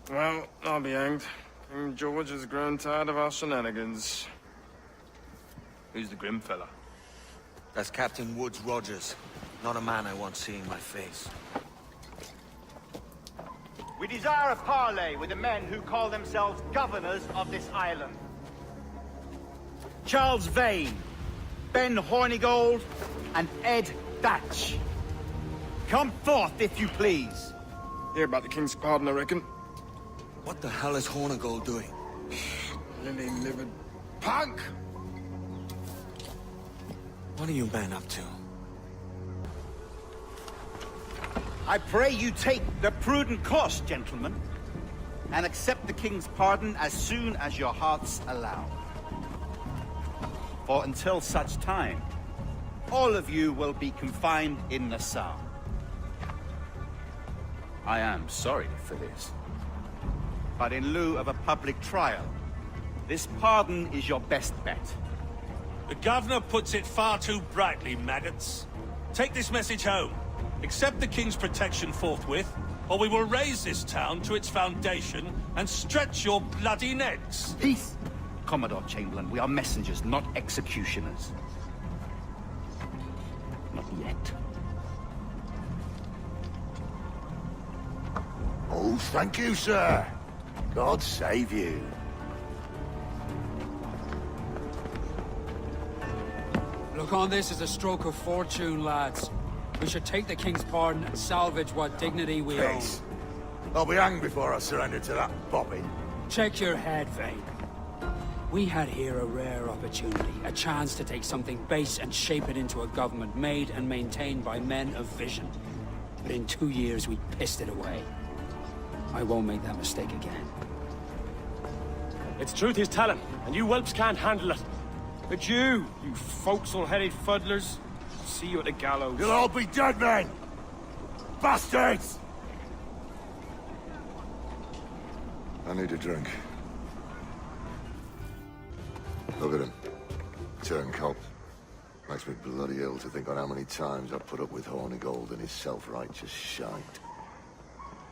Well, I'll be hanged. King George has grown tired of our shenanigans. Who's the grim fella? That's Captain Woodes Rogers. Not a man I want seeing my face. We desire a parley with the men who call themselves governors of this island. Charles Vane, Ben Hornigold, and Ed Thatch. Come forth, if you please. Hear about the King's pardon, I reckon. What the hell is Hornigold doing? Lily-livered punk! What are you men up to? I pray you take the prudent course, gentlemen, and accept the King's pardon as soon as your hearts allow. For until such time, all of you will be confined in Nassau. I am sorry for this. But in lieu of a public trial, this pardon is your best bet. The governor puts it far too brightly, maggots. Take this message home. Accept the king's protection forthwith, or we will raise this town to its foundation and stretch your bloody necks. Peace! Commodore Chamberlain, we are messengers, not executioners. Not yet. Oh, thank you, sir. God save you. Look on this as a stroke of fortune, lads. We should take the king's pardon and salvage what dignity we own. Peace. I'll be hanged before I surrender to that bobbin. Check your head, Vane. We had here a rare opportunity, a chance to take something base and shape it into a government made and maintained by men of vision. But in 2 years, we pissed it away. I won't make that mistake again. It's truth he's telling, and you whelps can't handle it. But you forecastle-headed fuddlers, see you at the gallows. You'll all be dead men! Bastards! I need a drink. Look at him. Turncoat. Makes me bloody ill to think on how many times I've put up with Hornigold and his self-righteous shite.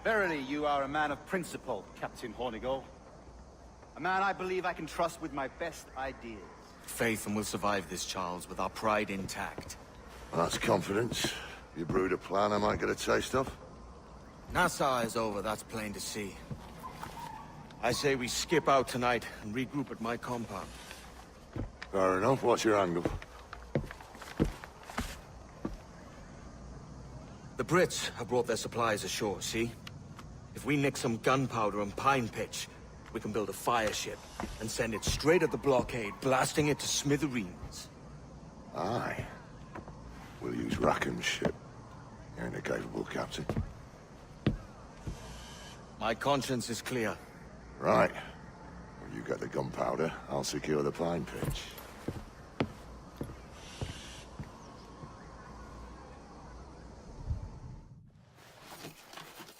Verily, you are a man of principle, Captain Hornigold. A man I believe I can trust with my best ideas. Faith, and we'll survive this, Charles, with our pride intact. That's confidence. You brewed a plan I might get a taste of? Nassau is over, that's plain to see. I say we skip out tonight and regroup at my compound. Fair enough. What's your angle? The Brits have brought their supplies ashore, see? If we nick some gunpowder and pine pitch, we can build a fire ship and send it straight at the blockade, blasting it to smithereens. Aye. We'll use Rackham's ship. You ain't a capable captain. My conscience is clear. Right. Well, you get the gunpowder, I'll secure the pine pitch.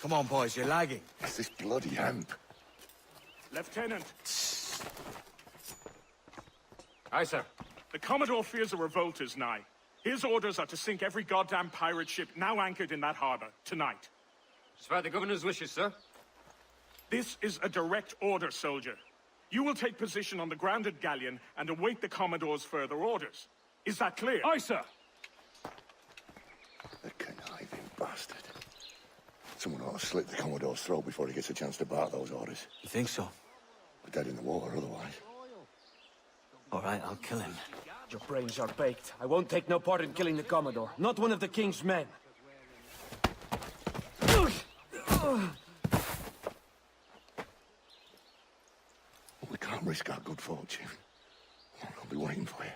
Come on, boys, you're lagging. It's this bloody hemp. Lieutenant. Aye, sir. The Commodore fears a revolt is nigh. His orders are to sink every goddamn pirate ship now anchored in that harbor, tonight. It's by the governor's wishes, sir. This is a direct order, soldier. You will take position on the grounded galleon and await the Commodore's further orders. Is that clear? Aye, sir. The conniving bastard. Someone ought to slit the Commodore's throat before he gets a chance to bark those orders. You think so? We're dead in the water otherwise. All right, I'll kill him. Your brains are baked. I won't take no part in killing the Commodore. Not one of the King's men. We can't risk our good fortune. I'll be waiting for you.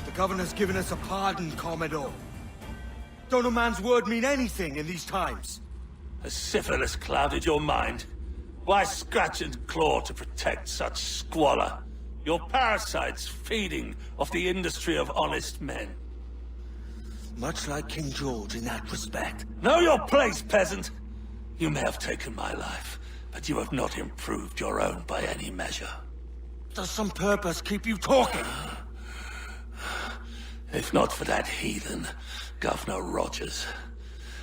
The governor's given us a pardon, Commodore. Don't a man's word mean anything in these times? Has syphilis clouded your mind? Why scratch and claw to protect such squalor? Your parasites feeding off the industry of honest men. Much like King George in that respect. Know your place, peasant! You may have taken my life, but you have not improved your own by any measure. Does some purpose keep you talking? If not for that heathen, Governor Rogers,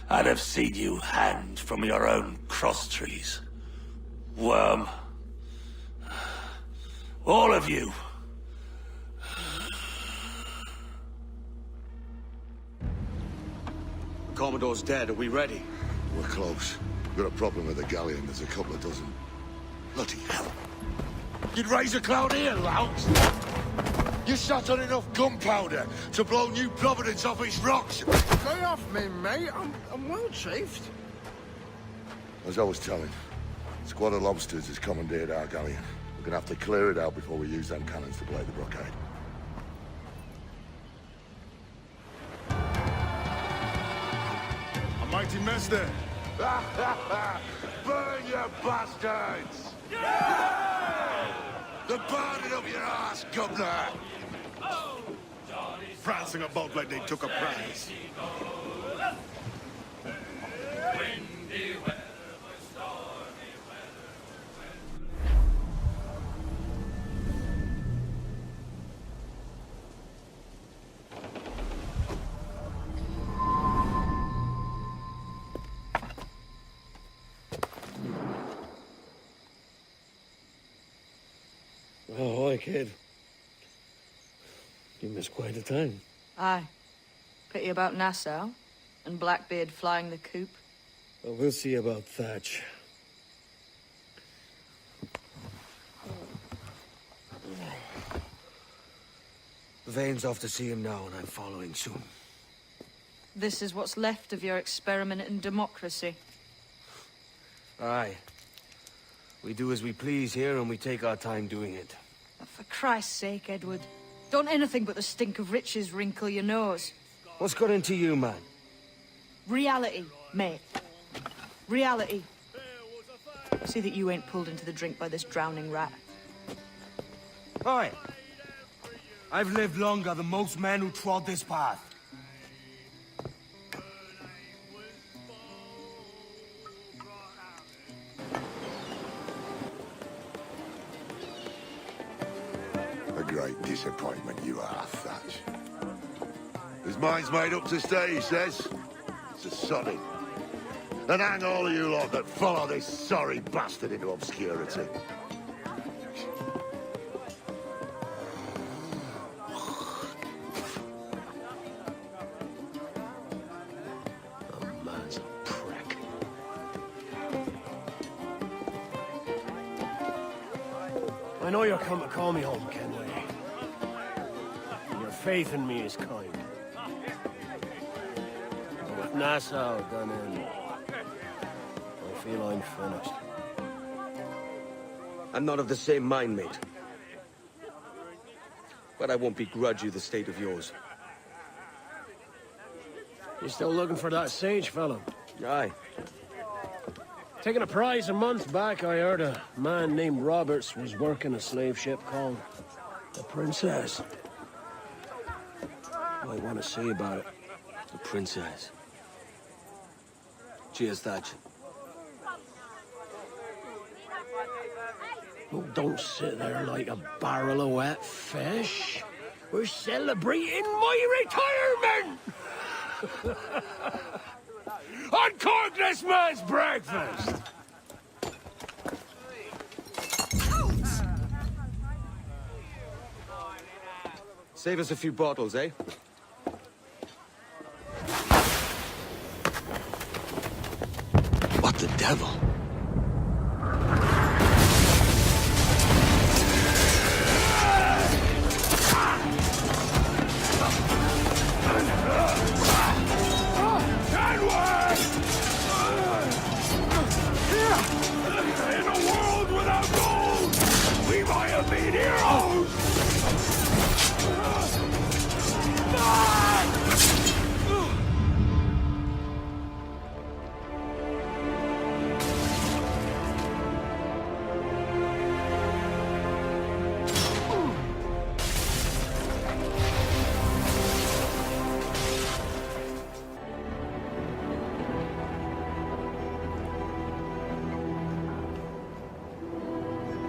I'd have seen you hanged from your own cross-trees. Worm. All of you. The Commodore's dead. Are we ready? We're close. We've got a problem with the galleon. There's a couple of dozen. Bloody hell. You'd raise a cloud here, louts! You sat on enough gunpowder to blow New Providence off its rocks! Lay off me, mate. I'm well chafed. As I was telling, a squad of lobsters has commandeered our galleon. We're gonna have to clear it out before we use them cannons to play the blockade. A mighty mess there. Burn, you bastards! The burning of your ass, governor! Prancing about like they took a prize. kid. You missed quite a time. Aye. Pity about Nassau, and Blackbeard flying the coop. Well, we'll see about Thatch. Vane's off to see him now, and I'm following soon. This is what's left of your experiment in democracy. Aye. We do as we please here, and we take our time doing it. For Christ's sake, Edward. Don't anything but the stink of riches wrinkle your nose. What's got into you, man? Reality, mate. Reality. See that you ain't pulled into the drink by this drowning rat. Oi! I've lived longer than most men who trod this path. A great disappointment you are, Thatch. His mind's made up to stay, he says. It's a sodding. And hang all of you lot that follow this sorry bastard into obscurity. Oh, man's a prick. I know you're come to call me home, Kenway. And your faith in me is kind. But with Nassau done in, I feel I'm finished. I'm not of the same mind, mate. But I won't begrudge you the state of yours. You still looking for that sage fellow? Aye. Taking a prize a month back, I heard a man named Roberts was working a slave ship called the Princess. Might want to see about it. The Princess. Cheers, Thatch. Oh, don't sit there like a barrel of wet fish. We're celebrating my retirement! Uncork this man's breakfast! Save us a few bottles, eh? What the devil? In a world without gold, we might have been heroes!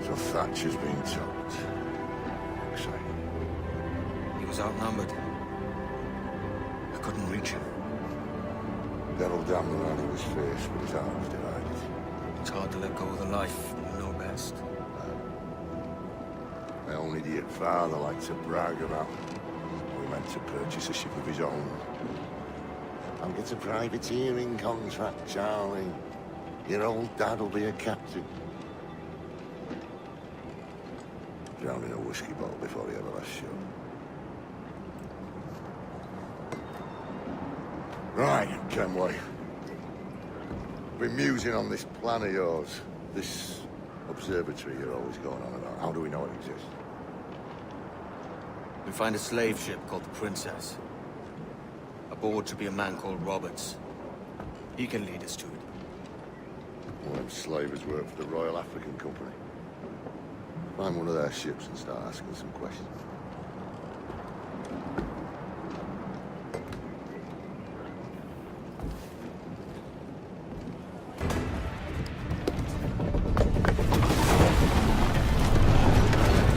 So Thatch has been topped. Exciting. He was outnumbered. I couldn't reach him. Devil damn the man he was faced with his arms divided. It's hard to let go of the life you know best. My own idiot father liked to brag about we meant to purchase a ship of his own. I'll get a privateering contract, Charlie. Your old dad'll be a captain. Drowned in a whiskey bottle before he ever left shore. Right, Kenway. Been musing on this plan of yours. This observatory you're always going on about. How do we know it exists? We find a slave ship called the Princess. Aboard should be a man called Roberts. He can lead us to it. One of them slavers work for the Royal African Company. Find one of their ships and start asking some questions.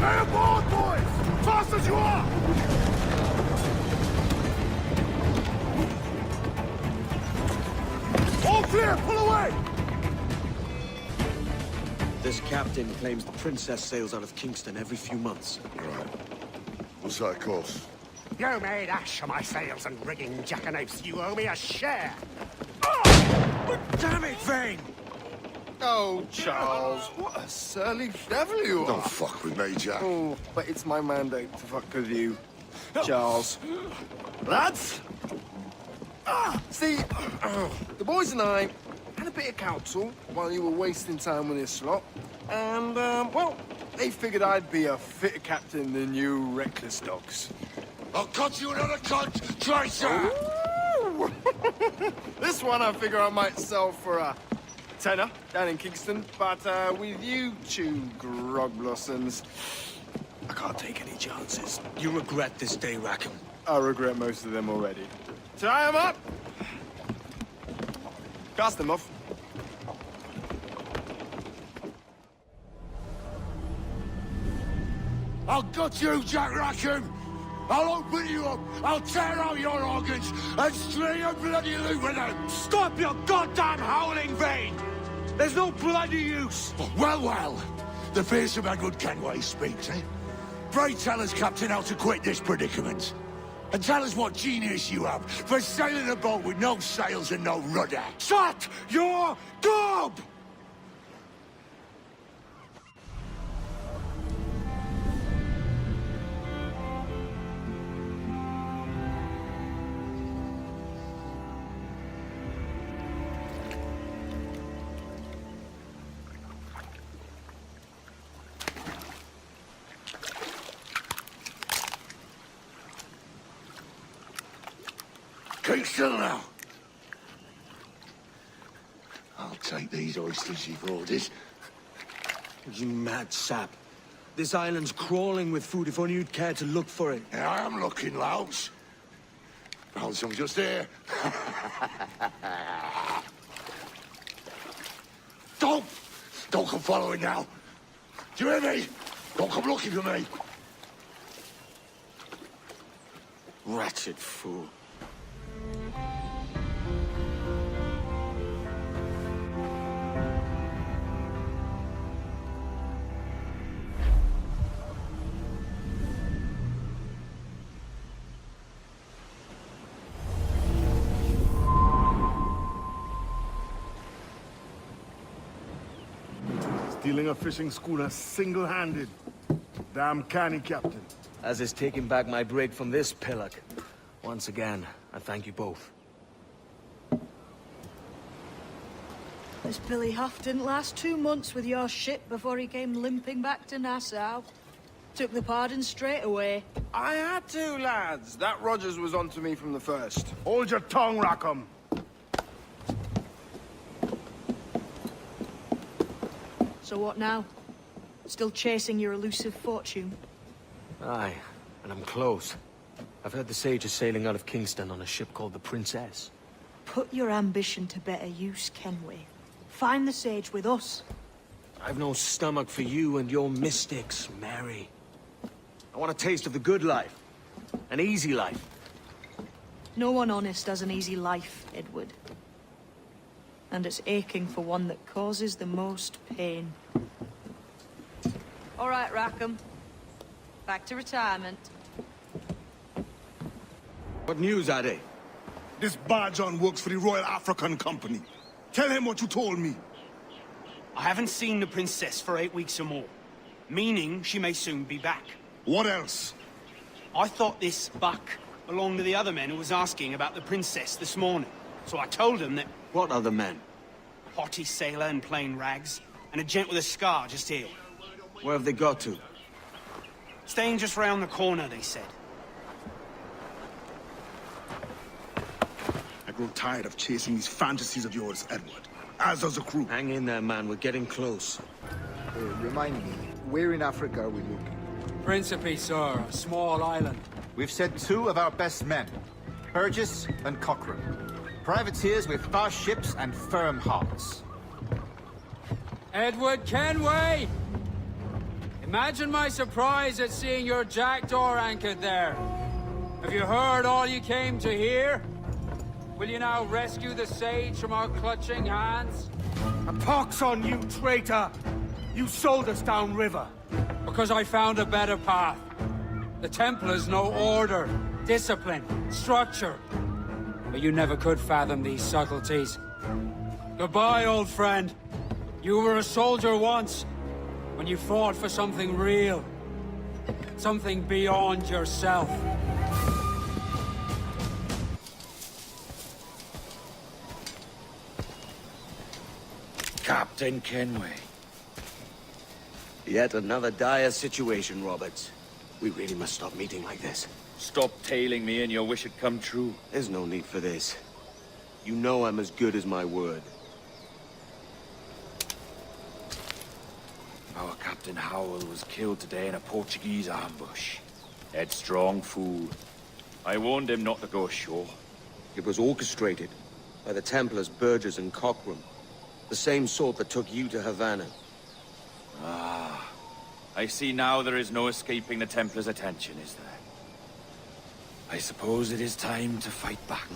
Lay aboard, boys! Fast as you are! All clear, pull away! This captain claims the princess sails out of Kingston every few months. Right. What's that cost? You made ash of my sails and rigging, jackanapes. You owe me a share. Damn it, Vane! Oh, Charles, what a surly devil you are. Don't fuck with me, Jack. Oh, but it's my mandate to fuck with you, Charles. Lads! See, the boys and I had a bit of counsel while you were wasting time with this lot. And, well, they figured I'd be a fitter captain than you reckless dogs. I'll cut you another cunt, Tracer! This one I figure I might sell for a tenner down in Kingston, but with you two grog blossoms, I can't take any chances. You regret this day, Rackham. I regret most of them already. Tie 'em up! Cast them off. I'll gut you, Jack Rackham! I'll open you up, I'll tear out your organs, and string a bloody loop with them! Stop your goddamn howling, Vane! There's no bloody use! Well, well, the fearsome Edward Kenway speaks, eh? Pray tell us, Captain, how to quit this predicament. And tell us what genius you have for sailing a boat with no sails and no rudder. Shut your gob! Keep still now. I'll take these oysters you've ordered. You mad sap. This island's crawling with food if only you'd care to look for it. Yeah, I am looking, Louts. Found some just here. Don't come following now. Do you hear me? Don't come looking for me. Wretched fool. Stealing a fishing schooner single-handed. Damn canny, Captain. As is taking back my brig from this pillock. Once again, I thank you both. This Billy Huff didn't last 2 months with your ship before he came limping back to Nassau. Took the pardon straight away. I had to, lads. That Rogers was onto me from the first. Hold your tongue, Rackham. So what now? Still chasing your elusive fortune? Aye, and I'm close. I've heard the Sage is sailing out of Kingston on a ship called the Princess. Put your ambition to better use, Kenway. Find the Sage with us. I've no stomach for you and your mystics, Mary. I want a taste of the good life. An easy life. No one honest has an easy life, Edward. And it's aching for one that causes the most pain. All right, Rackham. Back to retirement. What news, Ade? This Barjon works for the Royal African Company. Tell him what you told me. I haven't seen the princess for 8 weeks or more, meaning she may soon be back. What else? I thought this buck belonged to the other men who was asking about the princess this morning. So I told him that... What other men? Haughty sailor in plain rags, and a gent with a scar just here. Where have they got to? Staying just round the corner, they said. I grow tired of chasing these fantasies of yours, Edward. As does the crew. Hang in there, man. We're getting close. Remind me, where in Africa are we looking? Principe, sir. A small island. We've sent 2 of our best men, Burgess and Cochrane. Privateers with fast ships and firm hearts. Edward Kenway! Imagine my surprise at seeing your jackdaw anchored there. Have you heard all you came to hear? Will you now rescue the sage from our clutching hands? A pox on you, traitor! You sold us downriver. Because I found a better path. The Templars know order, discipline, structure. But you never could fathom these subtleties. Goodbye, old friend. You were a soldier once, when you fought for something real. Something beyond yourself. Captain Kenway. Yet another dire situation, Roberts. We really must stop meeting like this. Stop tailing me and your wish had come true. There's no need for this. You know I'm as good as my word. Our Captain Howell was killed today in a Portuguese ambush. Headstrong fool. I warned him not to go ashore. It was orchestrated by the Templars Burgess and Cockrum. The same sort that took you to Havana. Ah. I see now there is no escaping the Templars' attention, is there? I suppose it is time to fight back.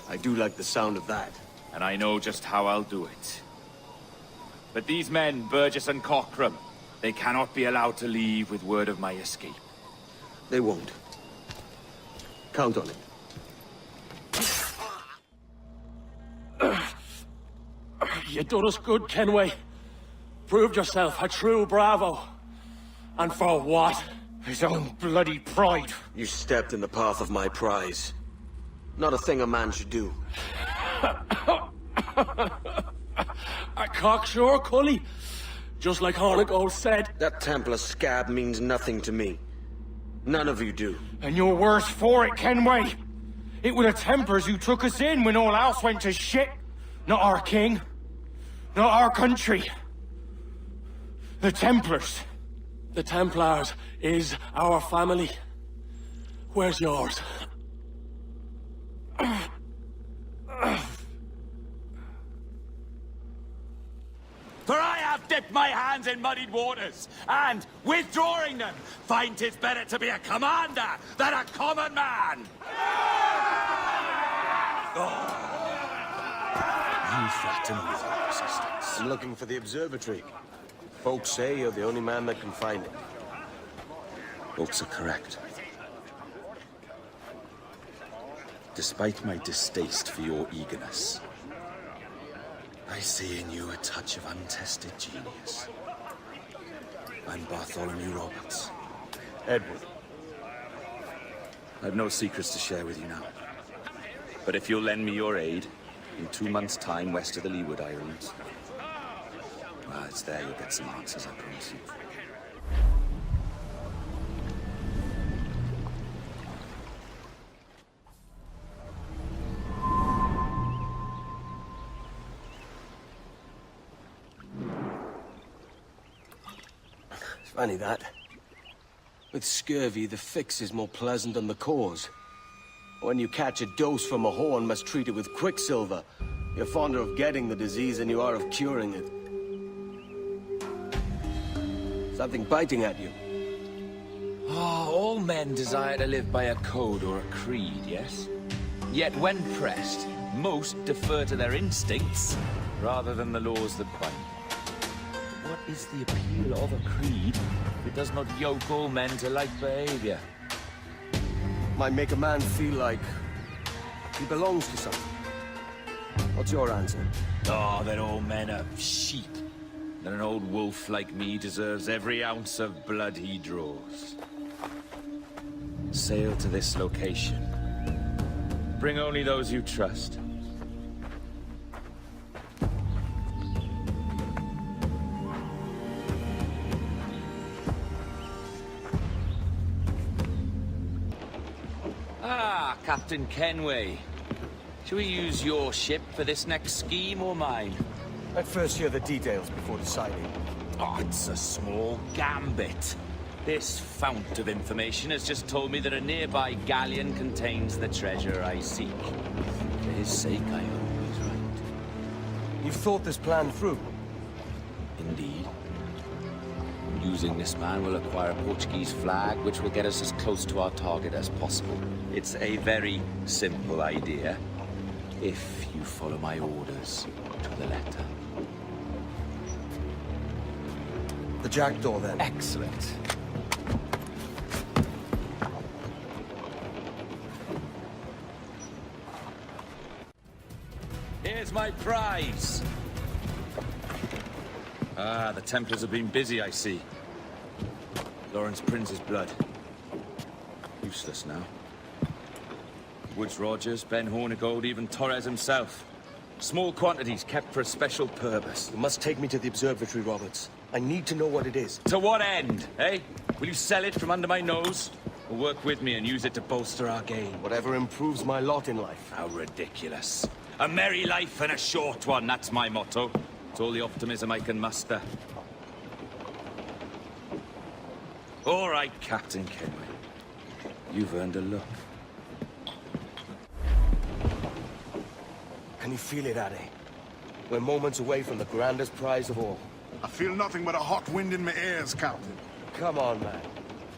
I do like the sound of that. And I know just how I'll do it. But these men, Burgess and Cockrum, they cannot be allowed to leave with word of my escape. They won't. Count on it. You done us good, Kenway. Proved yourself a true bravo. And for what? His own bloody pride. You stepped in the path of my prize. Not a thing a man should do. A cocksure, Cully. Just like Hornigold said. That Templar scab means nothing to me. None of you do. And you're worse for it, Kenway. It were the Templars who took us in when all else went to shit. Not our king. Not our country. The Templars. The Templars is our family. Where's yours? For I have dipped my hands in muddied waters, and, withdrawing them, find 'tis better to be a commander than a common man! You threaten with your resistance. I'm looking for the observatory. Folks say you're the only man that can find it. Folks are correct. Despite my distaste for your eagerness, I see in you a touch of untested genius. I'm Bartholomew Roberts. Edward. I've no secrets to share with you now. But if you'll lend me your aid, in 2 months' time west of the Leeward Islands, well, it's there you'll get some answers, I promise you. Funny that. With scurvy, the fix is more pleasant than the cause. When you catch a dose from a horn, must treat it with quicksilver. You're fonder of getting the disease than you are of curing it. Something biting at you. Ah, all men desire to live by a code or a creed, yes? Yet when pressed, most defer to their instincts rather than the laws that bind. What is the appeal of a creed if it does not yoke all men to like behavior? Might make a man feel like he belongs to something. What's your answer? Oh, that all men are sheep. That an old wolf like me deserves every ounce of blood he draws. Sail to this location. Bring only those you trust. Ah, Captain Kenway. Shall we use your ship for this next scheme or mine? I'd first hear the details before deciding. Oh, it's a small gambit. This fount of information has just told me that a nearby galleon contains the treasure I seek. For his sake, I hope he's right. You've thought this plan through? Indeed. Using this man, we'll acquire a Portuguese flag, which will get us as close to our target as possible. It's a very simple idea. If you follow my orders to the letter. The Jackdaw, then. Excellent. Here's my prize. Ah, the Templars have been busy, I see. Lawrence Prince's blood. Useless now. Woods Rogers, Ben Hornigold, even Torres himself. Small quantities kept for a special purpose. You must take me to the observatory, Roberts. I need to know what it is. To what end, eh? Will you sell it from under my nose? Or work with me and use it to bolster our gain? Whatever improves my lot in life. How ridiculous. A merry life and a short one, that's my motto. It's all the optimism I can muster. All right, Captain Kenway. You've earned a look. Can you feel it, Addy? We're moments away from the grandest prize of all. I feel nothing but a hot wind in my ears, Captain. Come on, man.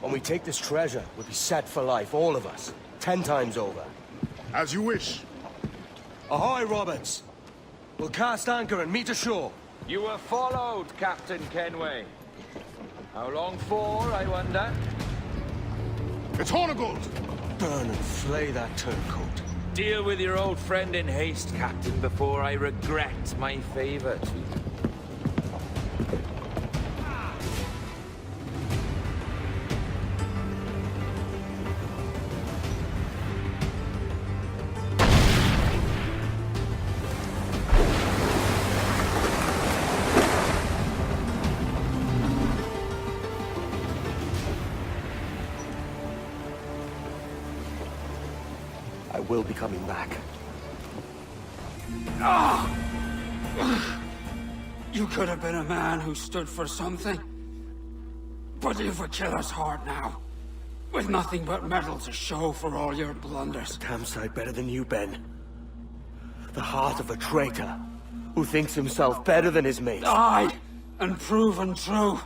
When we take this treasure, we'll be set for life, all of us. 10 times over. As you wish. Ahoy, Roberts! We'll cast anchor and meet ashore. You were followed, Captain Kenway. How long for, I wonder? It's Hornigold! Burn and flay that turncoat. Deal with your old friend in haste, Captain, before I regret my favor to you. I will be coming back. You could have been a man who stood for something. But you've a killer's heart now. With nothing but metal to show for all your blunders. Damn sight better than you, Ben. The heart of a traitor who thinks himself better than his mates. Aye, and proven true.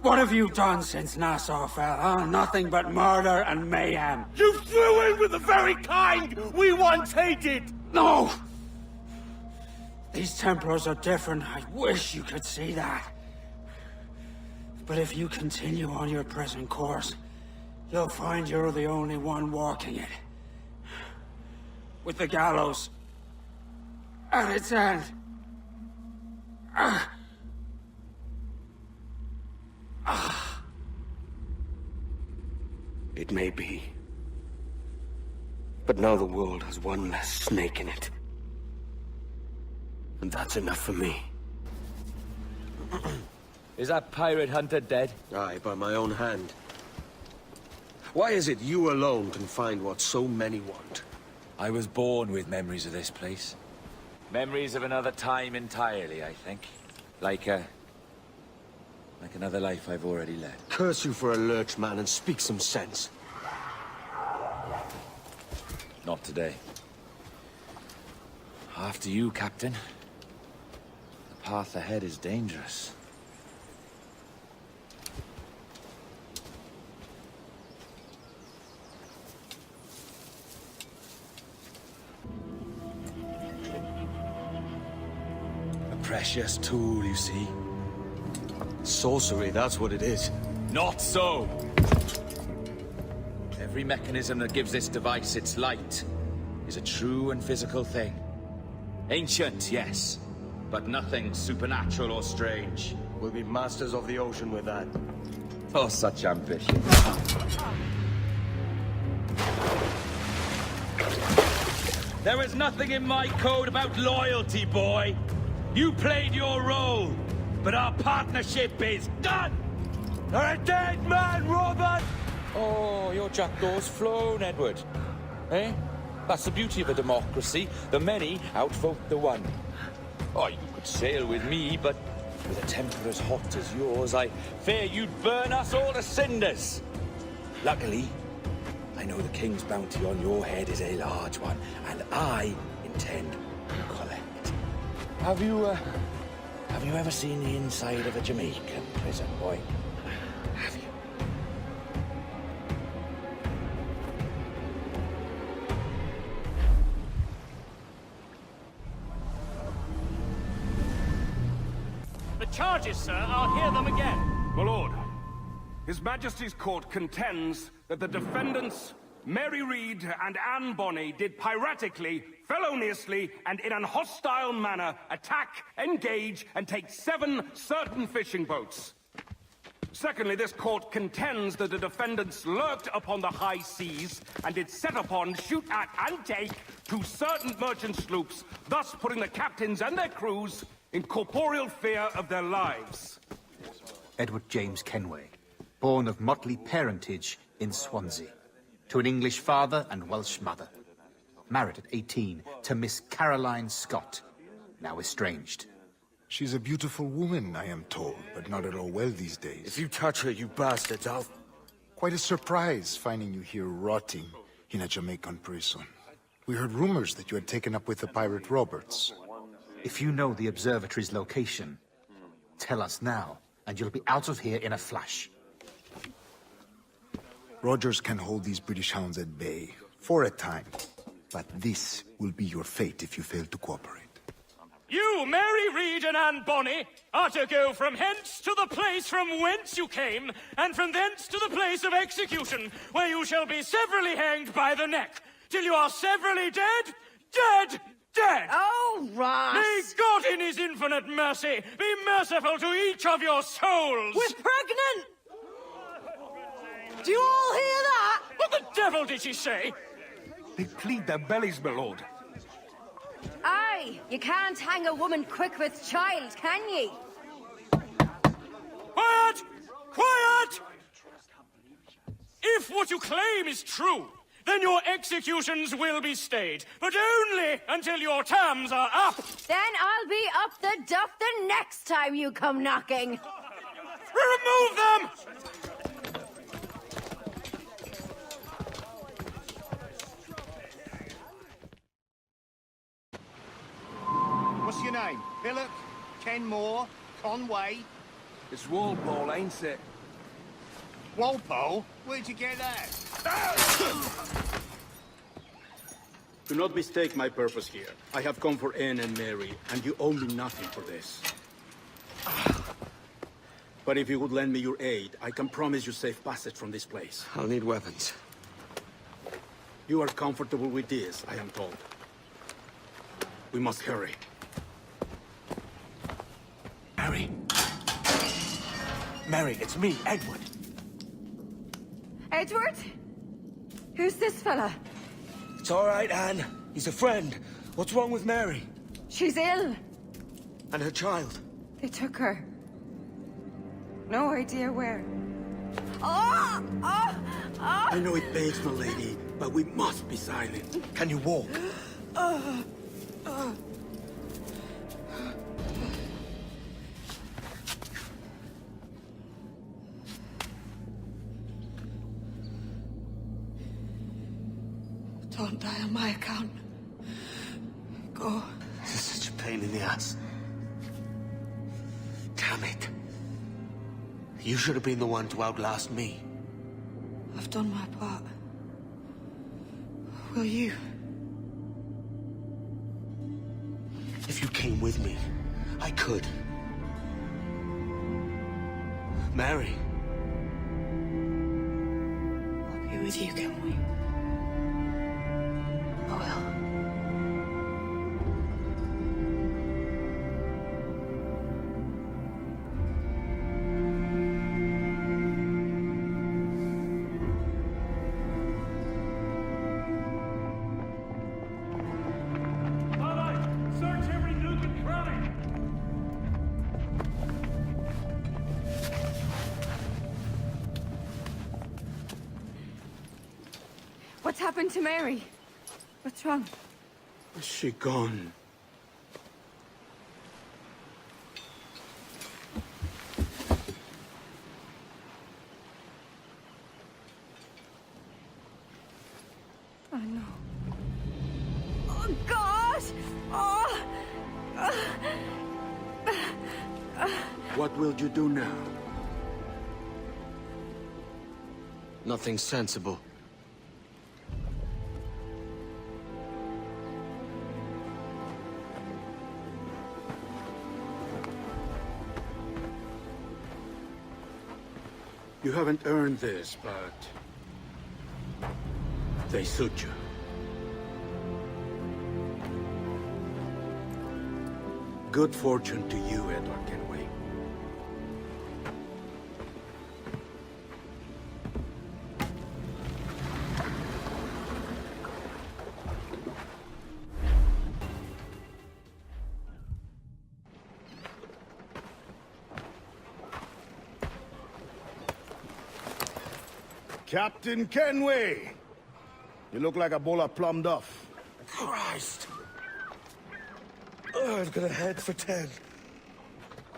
What have you done since Nassau fell, huh? Nothing but murder and mayhem. You threw in with the very kind we once hated! No! These Templars are different. I wish you could see that. But if you continue on your present course, you'll find you're the only one walking it. With the gallows at its end. It may be. But now the world has one less snake in it. And that's enough for me. Is that pirate hunter dead? Aye, by my own hand. Why is it you alone can find what so many want? I was born with memories of this place. Memories of another time entirely, I think. Like another life I've already led. Curse you for a lurch, man, and speak some sense. Not today. After you, Captain. The path ahead is dangerous. A precious tool, you see. Sorcery, that's what it is. Not so! Every mechanism that gives this device its light is a true and physical thing. Ancient, yes, but nothing supernatural or strange. We'll be masters of the ocean with that. Oh, such ambition. There was nothing in my code about loyalty, boy. You played your role, but our partnership is done! You're a dead man, Robert! Oh, your jackdaw's flown, Edward. Eh? That's the beauty of a democracy. The many outvote the one. Oh, you could sail with me, but with a temper as hot as yours, I fear you'd burn us all to cinders. Luckily, I know the king's bounty on your head is a large one, and I intend to collect. Have you ever seen the inside of a Jamaican prison, boy? Have you? charges, sir. I'll hear them again. My lord, His Majesty's court contends that the defendants, Mary Reed and Anne Bonny, did piratically, feloniously, and in an hostile manner attack, engage, and take 7 certain fishing boats. Secondly, this court contends that the defendants lurked upon the high seas and did set upon, shoot at, and take 2 certain merchant sloops, thus putting the captains and their crews in corporeal fear of their lives. Edward James Kenway, born of motley parentage in Swansea, to an English father and Welsh mother. Married at 18 to Miss Caroline Scott, now estranged. She's a beautiful woman, I am told, but not at all well these days. If you touch her, you bastards, I'll... Quite a surprise finding you here rotting in a Jamaican prison. We heard rumors that you had taken up with the pirate Roberts. If you know the observatory's location, tell us now, and you'll be out of here in a flash. Rogers can hold these British hounds at bay, for a time. But this will be your fate if you fail to cooperate. You, Mary Reed and Anne Bonny, are to go from hence to the place from whence you came, and from thence to the place of execution, where you shall be severally hanged by the neck, till you are severally dead, dead, dead! Oh, Ross! May God in his infinite mercy be merciful to each of your souls! We're pregnant! Do you all hear that? What the devil did she say? They plead their bellies, my lord. Aye, you can't hang a woman quick with child, can ye? Quiet! Quiet! If what you claim is true, then your executions will be stayed, but only until your terms are up. Then I'll be up the duff the next time you come knocking. Remove them! What's your name? Billock? Kenmore? Conway? It's Walpole, ain't it? Walpole? Where'd you get that? Do not mistake my purpose here. I have come for Anne and Mary, and you owe me nothing for this. But if you would lend me your aid, I can promise you safe passage from this place. I'll need weapons. You are comfortable with this, I am told. We must hurry. Mary. Mary, it's me, Edward. Edward? Who's this fella? It's all right, Anne. He's a friend. What's wrong with Mary? She's ill. And her child? They took her. No idea where. Oh! Oh! Oh! I know it pains, my lady, but we must be silent. Can you walk? Don't die on my account. Go. This is such a pain in the ass. Damn it. You should have been the one to outlast me. I've done my part. Will you? If you came with me, I could. Mary. I'll be with you, can we? I will. Search every nook and cranny! What's happened to Mary? What's wrong? Is she gone? Oh, no. Oh, God! Oh! What will you do now? Nothing sensible. You haven't earned this, but they suit you. Good fortune to you, Edward Kenway. Captain Kenway! You look like a bowl of plum duff. Christ! Oh, I've got a head for 10.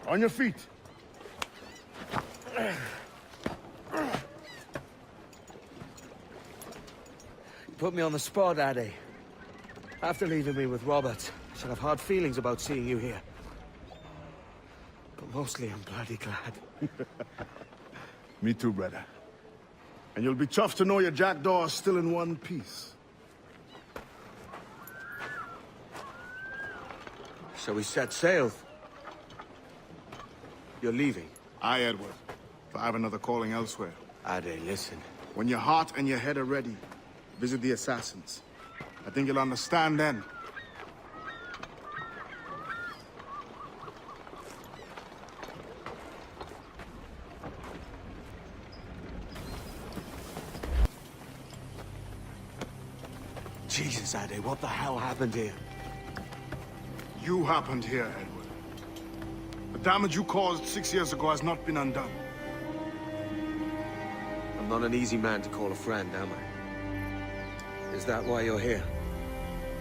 On your feet. You put me on the spot, Addy. After leaving me with Robert, I should have hard feelings about seeing you here. But mostly I'm bloody glad. Me too, brother. And you'll be tough to know your jackdaw is still in one piece. Shall we set sail? You're leaving? Aye, Edward. But I have another calling elsewhere. Addy, listen. When your heart and your head are ready, visit the assassins. I think you'll understand then. Jesus, Addy, what the hell happened here? You happened here, Edward. The damage you caused 6 years ago has not been undone. I'm not an easy man to call a friend, am I? Is that why you're here?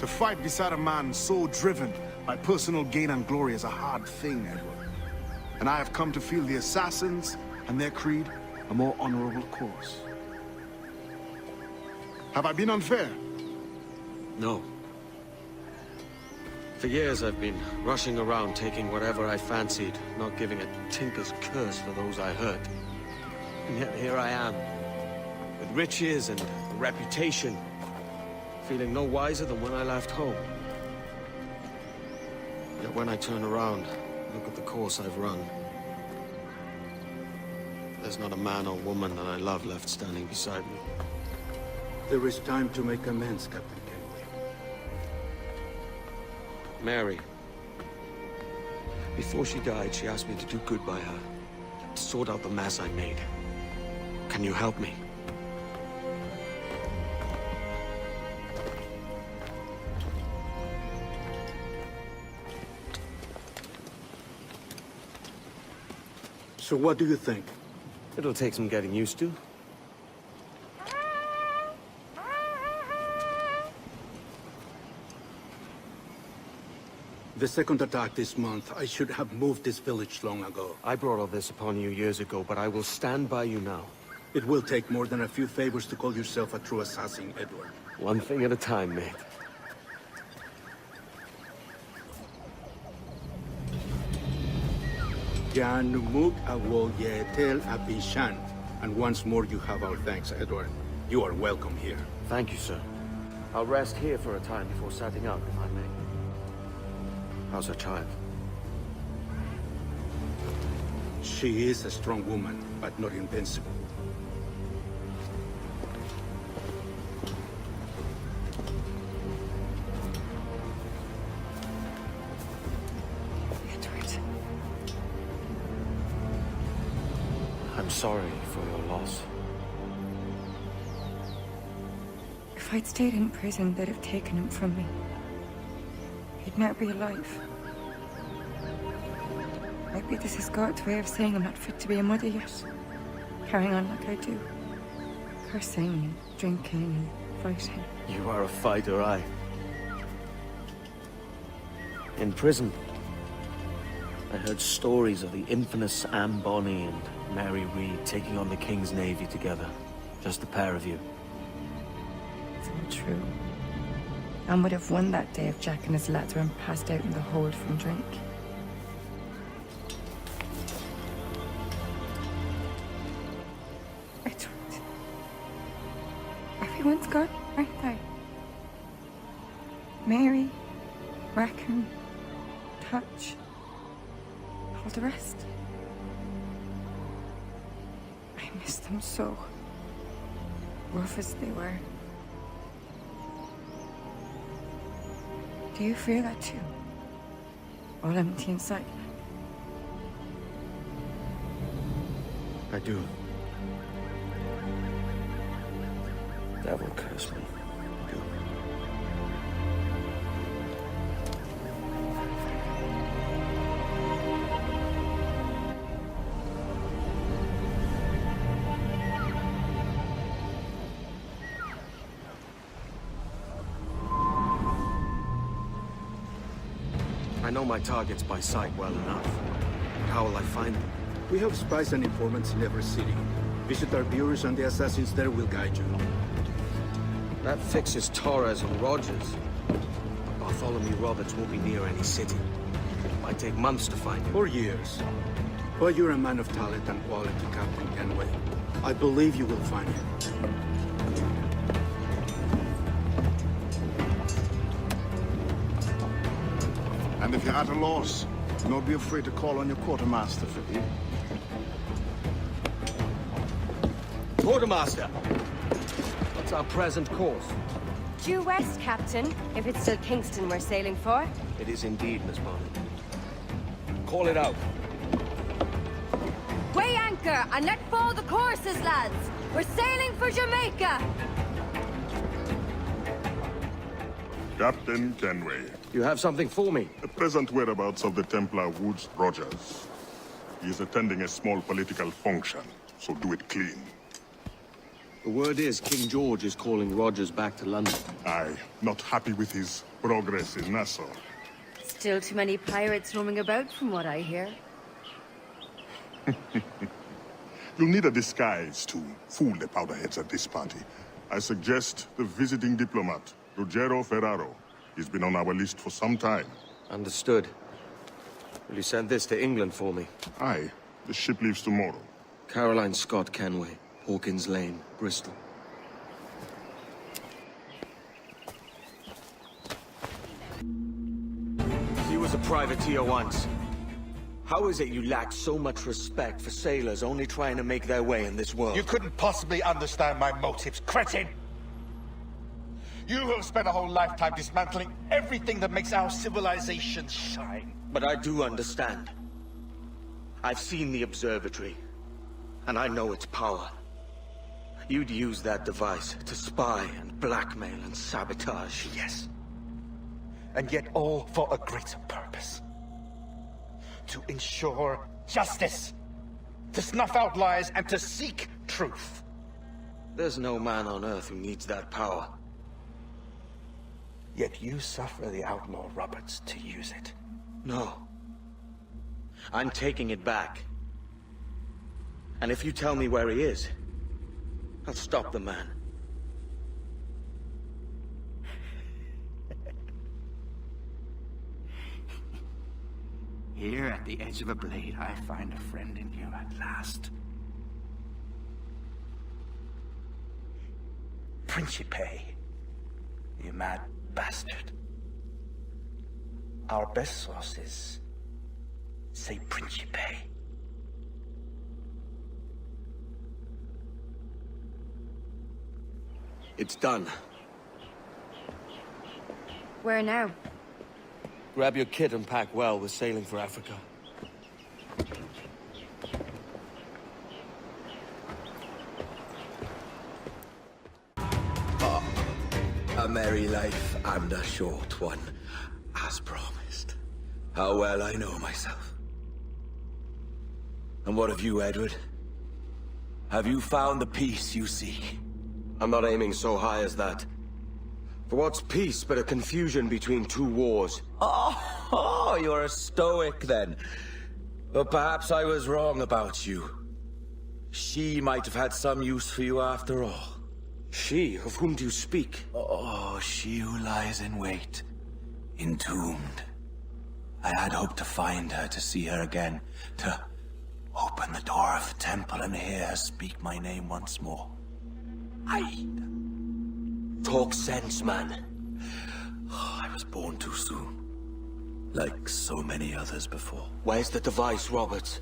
To fight beside a man so driven by personal gain and glory is a hard thing, Edward. And I have come to feel the assassins and their creed a more honorable course. Have I been unfair? No. For years I've been rushing around taking whatever I fancied, not giving a tinker's curse for those I hurt. And yet here I am, with riches and reputation, feeling no wiser than when I left home. Yet when I turn around, look at the course I've run. There's not a man or woman that I love left standing beside me. There is time to make amends, Captain Kenway. Mary. Before she died, she asked me to do good by her, to sort out the mess I made. Can you help me? So what do you think? It'll take some getting used to. The second attack this month, I should have moved this village long ago. I brought all this upon you years ago, but I will stand by you now. It will take more than a few favors to call yourself a true assassin, Edward. One thing at a time, mate. Janumuk awol yetel abishan. And once more you have our thanks, Edward. You are welcome here. Thank you, sir. I'll rest here for a time before setting out, if I may. How's her child? She is a strong woman, but not invincible. Edward. I'm sorry for your loss. If I'd stayed in prison, they'd have taken him from me. He'd never be alive. Maybe this is God's way of saying I'm not fit to be a mother yet. Carrying on like I do. Cursing and drinking and fighting. You are a fighter, aye. In prison, I heard stories of the infamous Anne Bonny and Mary Read taking on the King's Navy together. Just the pair of you. It's all true. Anne would have won that day if Jack and his lads weren't passed out in the hold from drink. Edward. Everyone's gone, aren't they? Mary, Rackham, Touch, all the rest. I'm I miss them so. Rough as they were. Do you feel that too? All empty inside? I do. Devil curse me. I do. I know my targets by sight well enough. How will I find them? We have spies and informants in every city. Visit our bureaus and the assassins there will guide you. That fixes Torres and Rogers. Bartholomew Roberts won't be near any city. Might take months to find him. Or years. But you're a man of talent and quality, Captain Kenway. I believe you will find him. And if you're at a loss, do not be afraid to call on your quartermaster for aid. Quartermaster! What's our present course? Due west, Captain. If it's still Kingston we're sailing for. It is indeed, Miss Bonnet. Call it out. Weigh anchor and let fall the courses, lads. We're sailing for Jamaica. Captain Kenway. You have something for me? The present whereabouts of the Templar Woods Rogers. He is attending a small political function, so do it clean. The word is King George is calling Rogers back to London. Aye, not happy with his progress in Nassau. Still too many pirates roaming about from what I hear. You'll need a disguise to fool the powderheads at this party. I suggest the visiting diplomat, Ruggiero Ferraro. He's been on our list for some time. Understood. Will you send this to England for me? Aye. The ship leaves tomorrow. Caroline Scott Kenway, Hawkins Lane, Bristol. He was a privateer once. How is it you lack so much respect for sailors only trying to make their way in this world? You couldn't possibly understand my motives, cretin! You have spent a whole lifetime dismantling everything that makes our civilization shine. But I do understand. I've seen the observatory, and I know its power. You'd use that device to spy and blackmail and sabotage. Yes. And yet all for a greater purpose. To ensure justice. To snuff out lies and to seek truth. There's no man on Earth who needs that power. Yet you suffer the outlaw Roberts to use it. No. I'm taking it back. And if you tell me where he is, I'll stop the man. Here at the edge of a blade, I find a friend in you at last. Principe, you mad bastard. Our best sources say Principe. It's done. Where now? Grab your kit and pack well. We're sailing for Africa. A merry life and a short one, as promised. How well I know myself. And what of you, Edward? Have you found the peace you seek? I'm not aiming so high as that. For what's peace but a confusion between two wars? Oh, you're a stoic then. But perhaps I was wrong about you. She might have had some use for you after all. She? Of whom do you speak? Oh, she who lies in wait, entombed. I had hoped to find her, to see her again, to open the door of the temple and hear her speak my name once more. Talk sense, man. Oh, I was born too soon. Like so many others before. Where's the device, Roberts?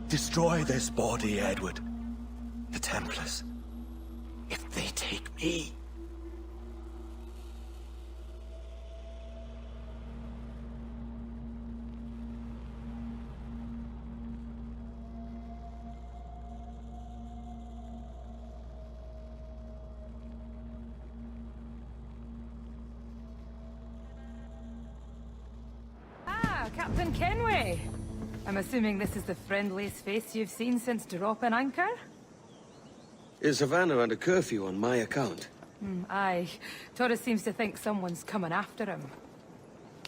Destroy this body, Edward. The Templars. If they take me... Captain Kenway! I'm assuming this is the friendliest face you've seen since dropping anchor? Is Havana under curfew on my account? Aye. Torres seems to think someone's coming after him.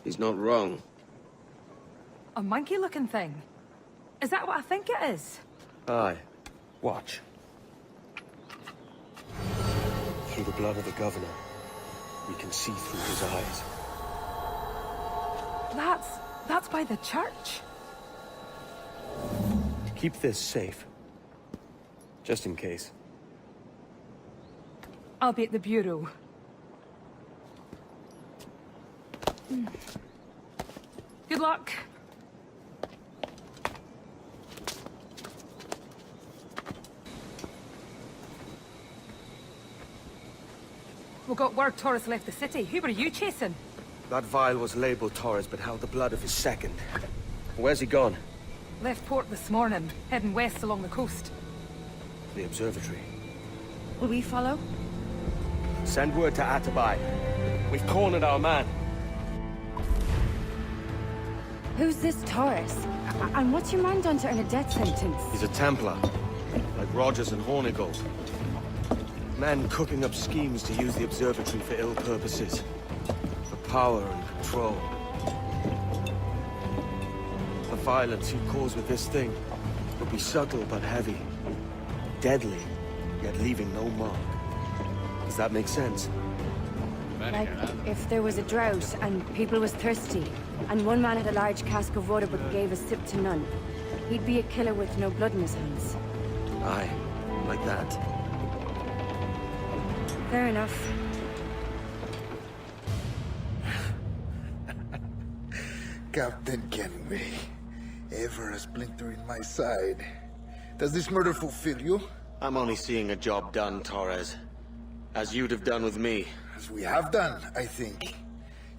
He's not wrong. A monkey-looking thing? Is that what I think it is? Aye. Watch. Through the blood of the governor, we can see through his eyes. That's by the church. Keep this safe. Just in case. I'll be at the bureau. Good luck. We got word Torres left the city. Who were you chasing? That vial was labeled Torres, but held the blood of his second. Where's he gone? Left port this morning, heading west along the coast. The observatory. Will we follow? Send word to Atabai. We've cornered our man. Who's this Torres? And what's your man done to earn a death sentence? He's a Templar, like Rogers and Hornigold. Men cooking up schemes to use the observatory for ill purposes. For power and control. The violence he'd cause with this thing would be subtle but heavy. Deadly, yet leaving no mark. Does that make sense? Like, if there was a drought, and people was thirsty, and one man had a large cask of water but gave a sip to none, he'd be a killer with no blood in his hands. Aye, like that. Fair enough. Captain Kenway, ever a splinter in my side. Does this murder fulfill you? I'm only seeing a job done, Torres. As you'd have done with me. As we have done, I think.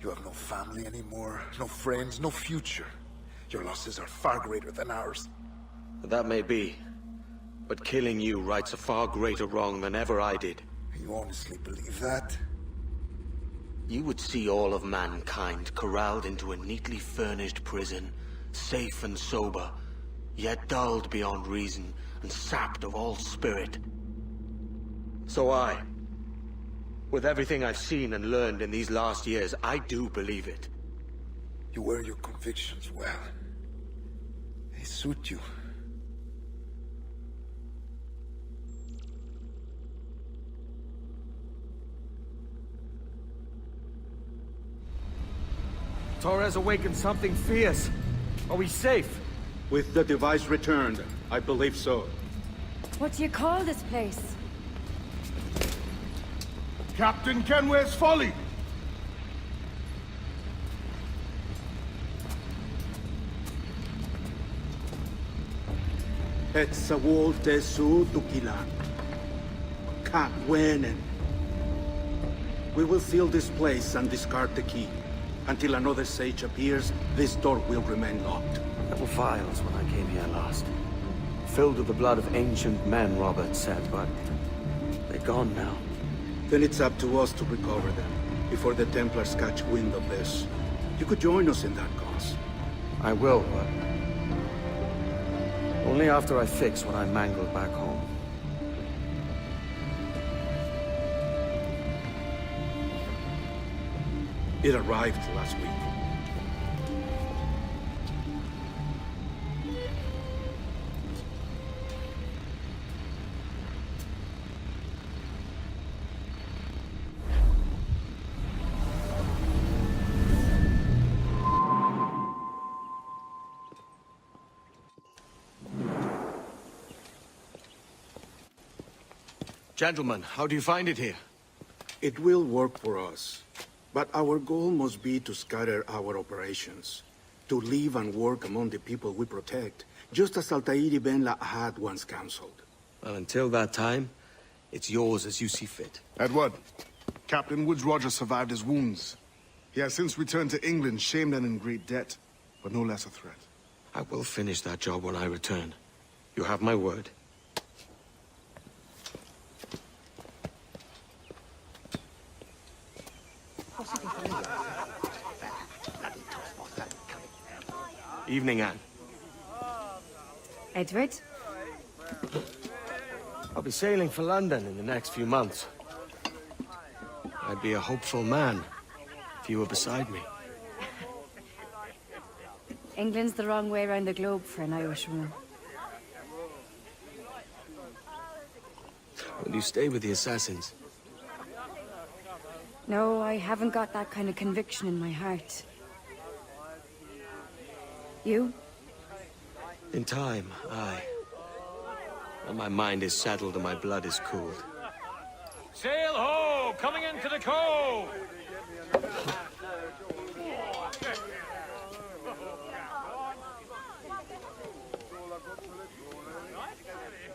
You have no family anymore, no friends, no future. Your losses are far greater than ours. That may be. But killing you rights a far greater wrong than ever I did. You honestly believe that? You would see all of mankind corralled into a neatly furnished prison, safe and sober, yet dulled beyond reason and sapped of all spirit. So with everything I've seen and learned in these last years, I do believe it. You wear your convictions well. They suit you. Torres awakened something fierce. Are we safe? With the device returned, I believe so. What do you call this place? Captain Kenway's Folly! Etsawol Tesu Tukilan. Katwenen. We will seal this place and discard the key. Until another sage appears, this door will remain locked. There were vials when I came here last. Filled with the blood of ancient men, Robert said, but they're gone now. Then it's up to us to recover them, before the Templars catch wind of this. You could join us in that cause. I will, but only after I fix what I mangled back home. It arrived last week. Gentlemen, how do you find it here? It will work for us. But our goal must be to scatter our operations. To live and work among the people we protect, just as Altair ibn La'ahad once counseled. Well, until that time, it's yours as you see fit. Edward, Captain Woodes Rogers survived his wounds. He has since returned to England, shamed and in great debt, but no less a threat. I will finish that job when I return. You have my word. Evening, Anne. Edward? I'll be sailing for London in the next few months. I'd be a hopeful man if you were beside me. England's the wrong way around the globe for an Irishwoman. Will you stay with the assassins? No, I haven't got that kind of conviction in my heart. You? In time, aye. When my mind is settled and my blood is cooled. Sail ho! Coming into the cove!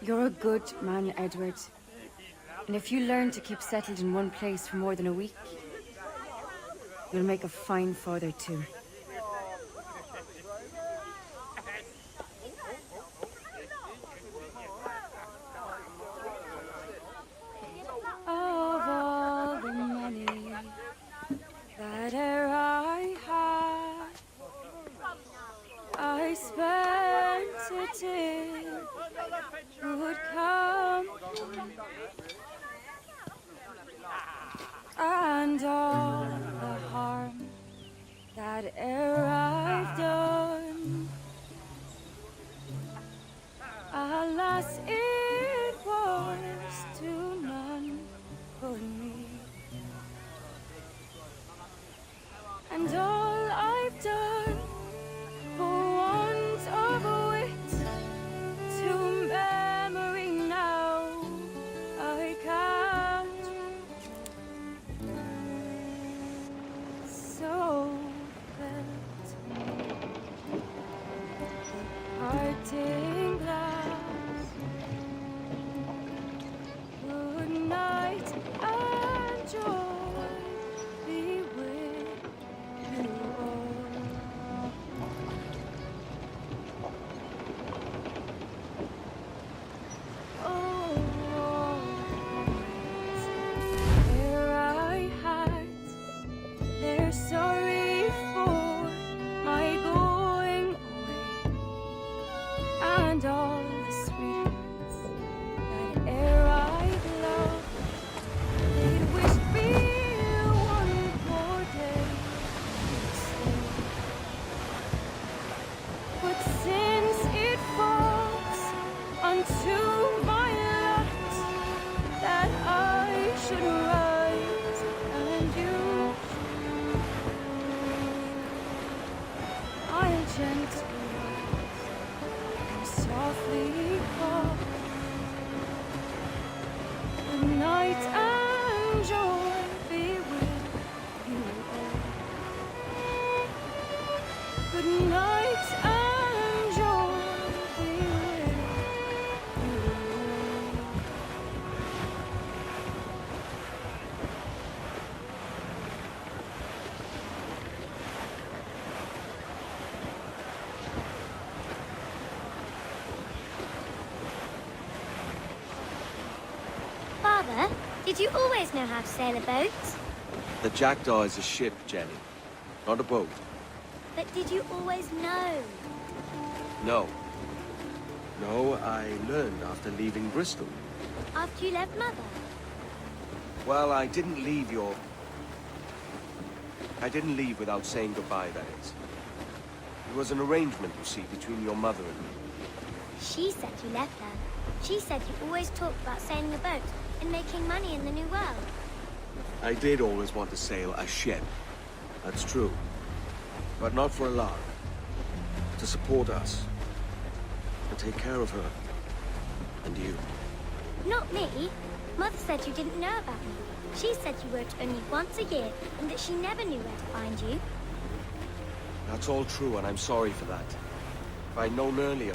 You're a good man, Edward. And if you learn to keep settled in one place for more than a week, you'll make a fine father too. Of all the money that e'er I had, I spent it in good company, and all the harm that e'er I've done, alas, it was to none but me. And all I've done for want of wit to memory now I count. So felt the parting glass. Good night and joy be with you all. Oh, there I had their sorry for my going away, and all the sweethearts that e'er I've loved, they wished me one more day to stay. But since it falls unto my lot that I should write and you I'll gently write and softly call. Good night and joy be with you all. Good night and joy be with you all. Father, did you always know how to sail a boat? The Jackdaw is a ship, Jenny, not a boat. But did you always know? No. No, I learned after leaving Bristol. After you left Mother? Well, I didn't leave without saying goodbye, that is. It was an arrangement, you see, between your mother and me. She said you left her. She said you always talked about sailing a boat and making money in the New World. I did always want to sail a ship. That's true. But not for a lark. To support us. To take care of her. And you. Not me. Mother said you didn't know about me. She said you worked only once a year and that she never knew where to find you. That's all true, and I'm sorry for that. If I'd known earlier,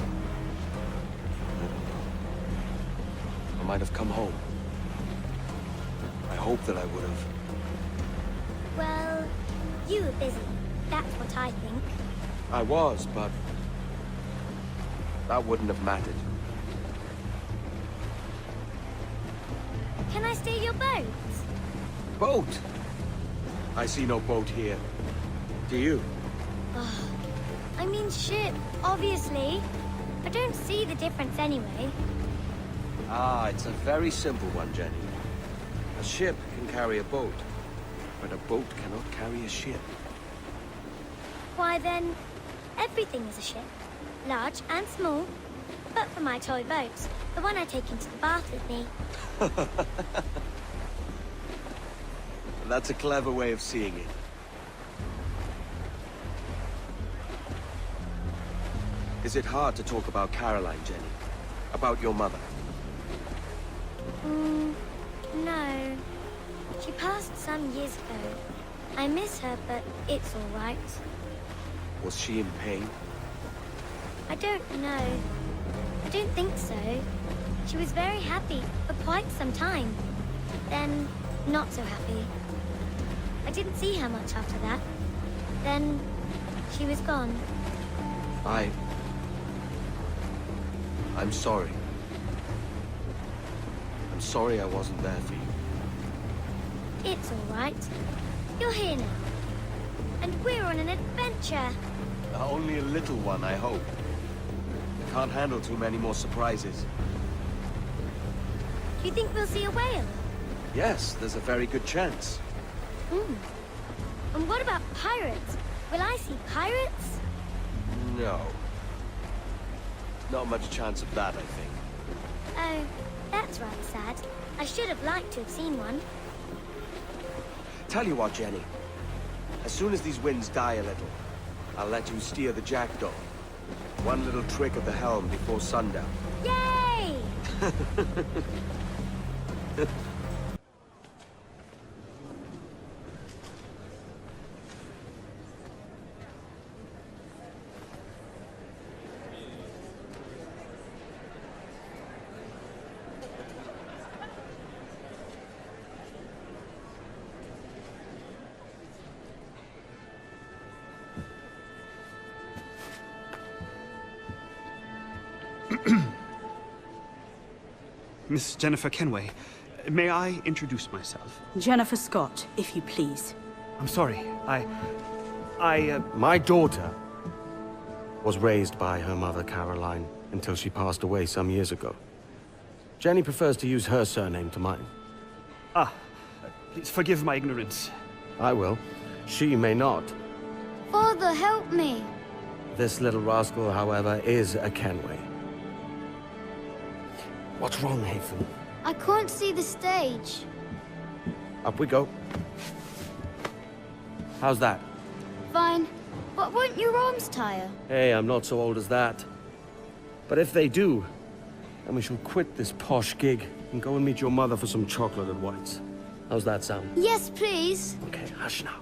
I might have come home. I hope that I would have. Well, you were busy. That's what I think. I was, but that wouldn't have mattered. Can I steal your boat? Boat? I see no boat here. Do you? Oh, I mean ship, obviously. I don't see the difference anyway. Ah, it's a very simple one, Jenny. A ship can carry a boat, but a boat cannot carry a ship. Why then, everything is a ship. Large and small. But for my toy boat, the one I take into the bath with me. That's a clever way of seeing it. Is it hard to talk about Caroline, Jenny? About your mother? No. She passed some years ago. I miss her, but it's all right. Was she in pain? I don't know. I don't think so. She was very happy for quite some time. Then, not so happy. I didn't see her much after that. Then, she was gone. I'm sorry. I'm sorry I wasn't there for you. It's all right. You're here now. And we're on an adventure. Only a little one, I hope. I can't handle too many more surprises. Do you think we'll see a whale? Yes, there's a very good chance. And what about pirates? Will I see pirates? No. Not much chance of that, I think. Oh, that's rather sad. I should have liked to have seen one. Tell you what, Jenny. As soon as these winds die a little, I'll let you steer the Jackdaw. One little trick of the helm before sundown. Yay! Miss Jennifer Kenway, may I introduce myself? Jennifer Scott, if you please. I'm sorry, My daughter was raised by her mother, Caroline, until she passed away some years ago. Jenny prefers to use her surname to mine. Please forgive my ignorance. I will. She may not. Father, help me. This little rascal, however, is a Kenway. What's wrong, Hafen? I can't see the stage. Up we go. How's that? Fine. But won't your arms tire? Hey, I'm not so old as that. But if they do, then we shall quit this posh gig and go and meet your mother for some chocolate at White's. How's that sound? Yes, please. Okay, hush now.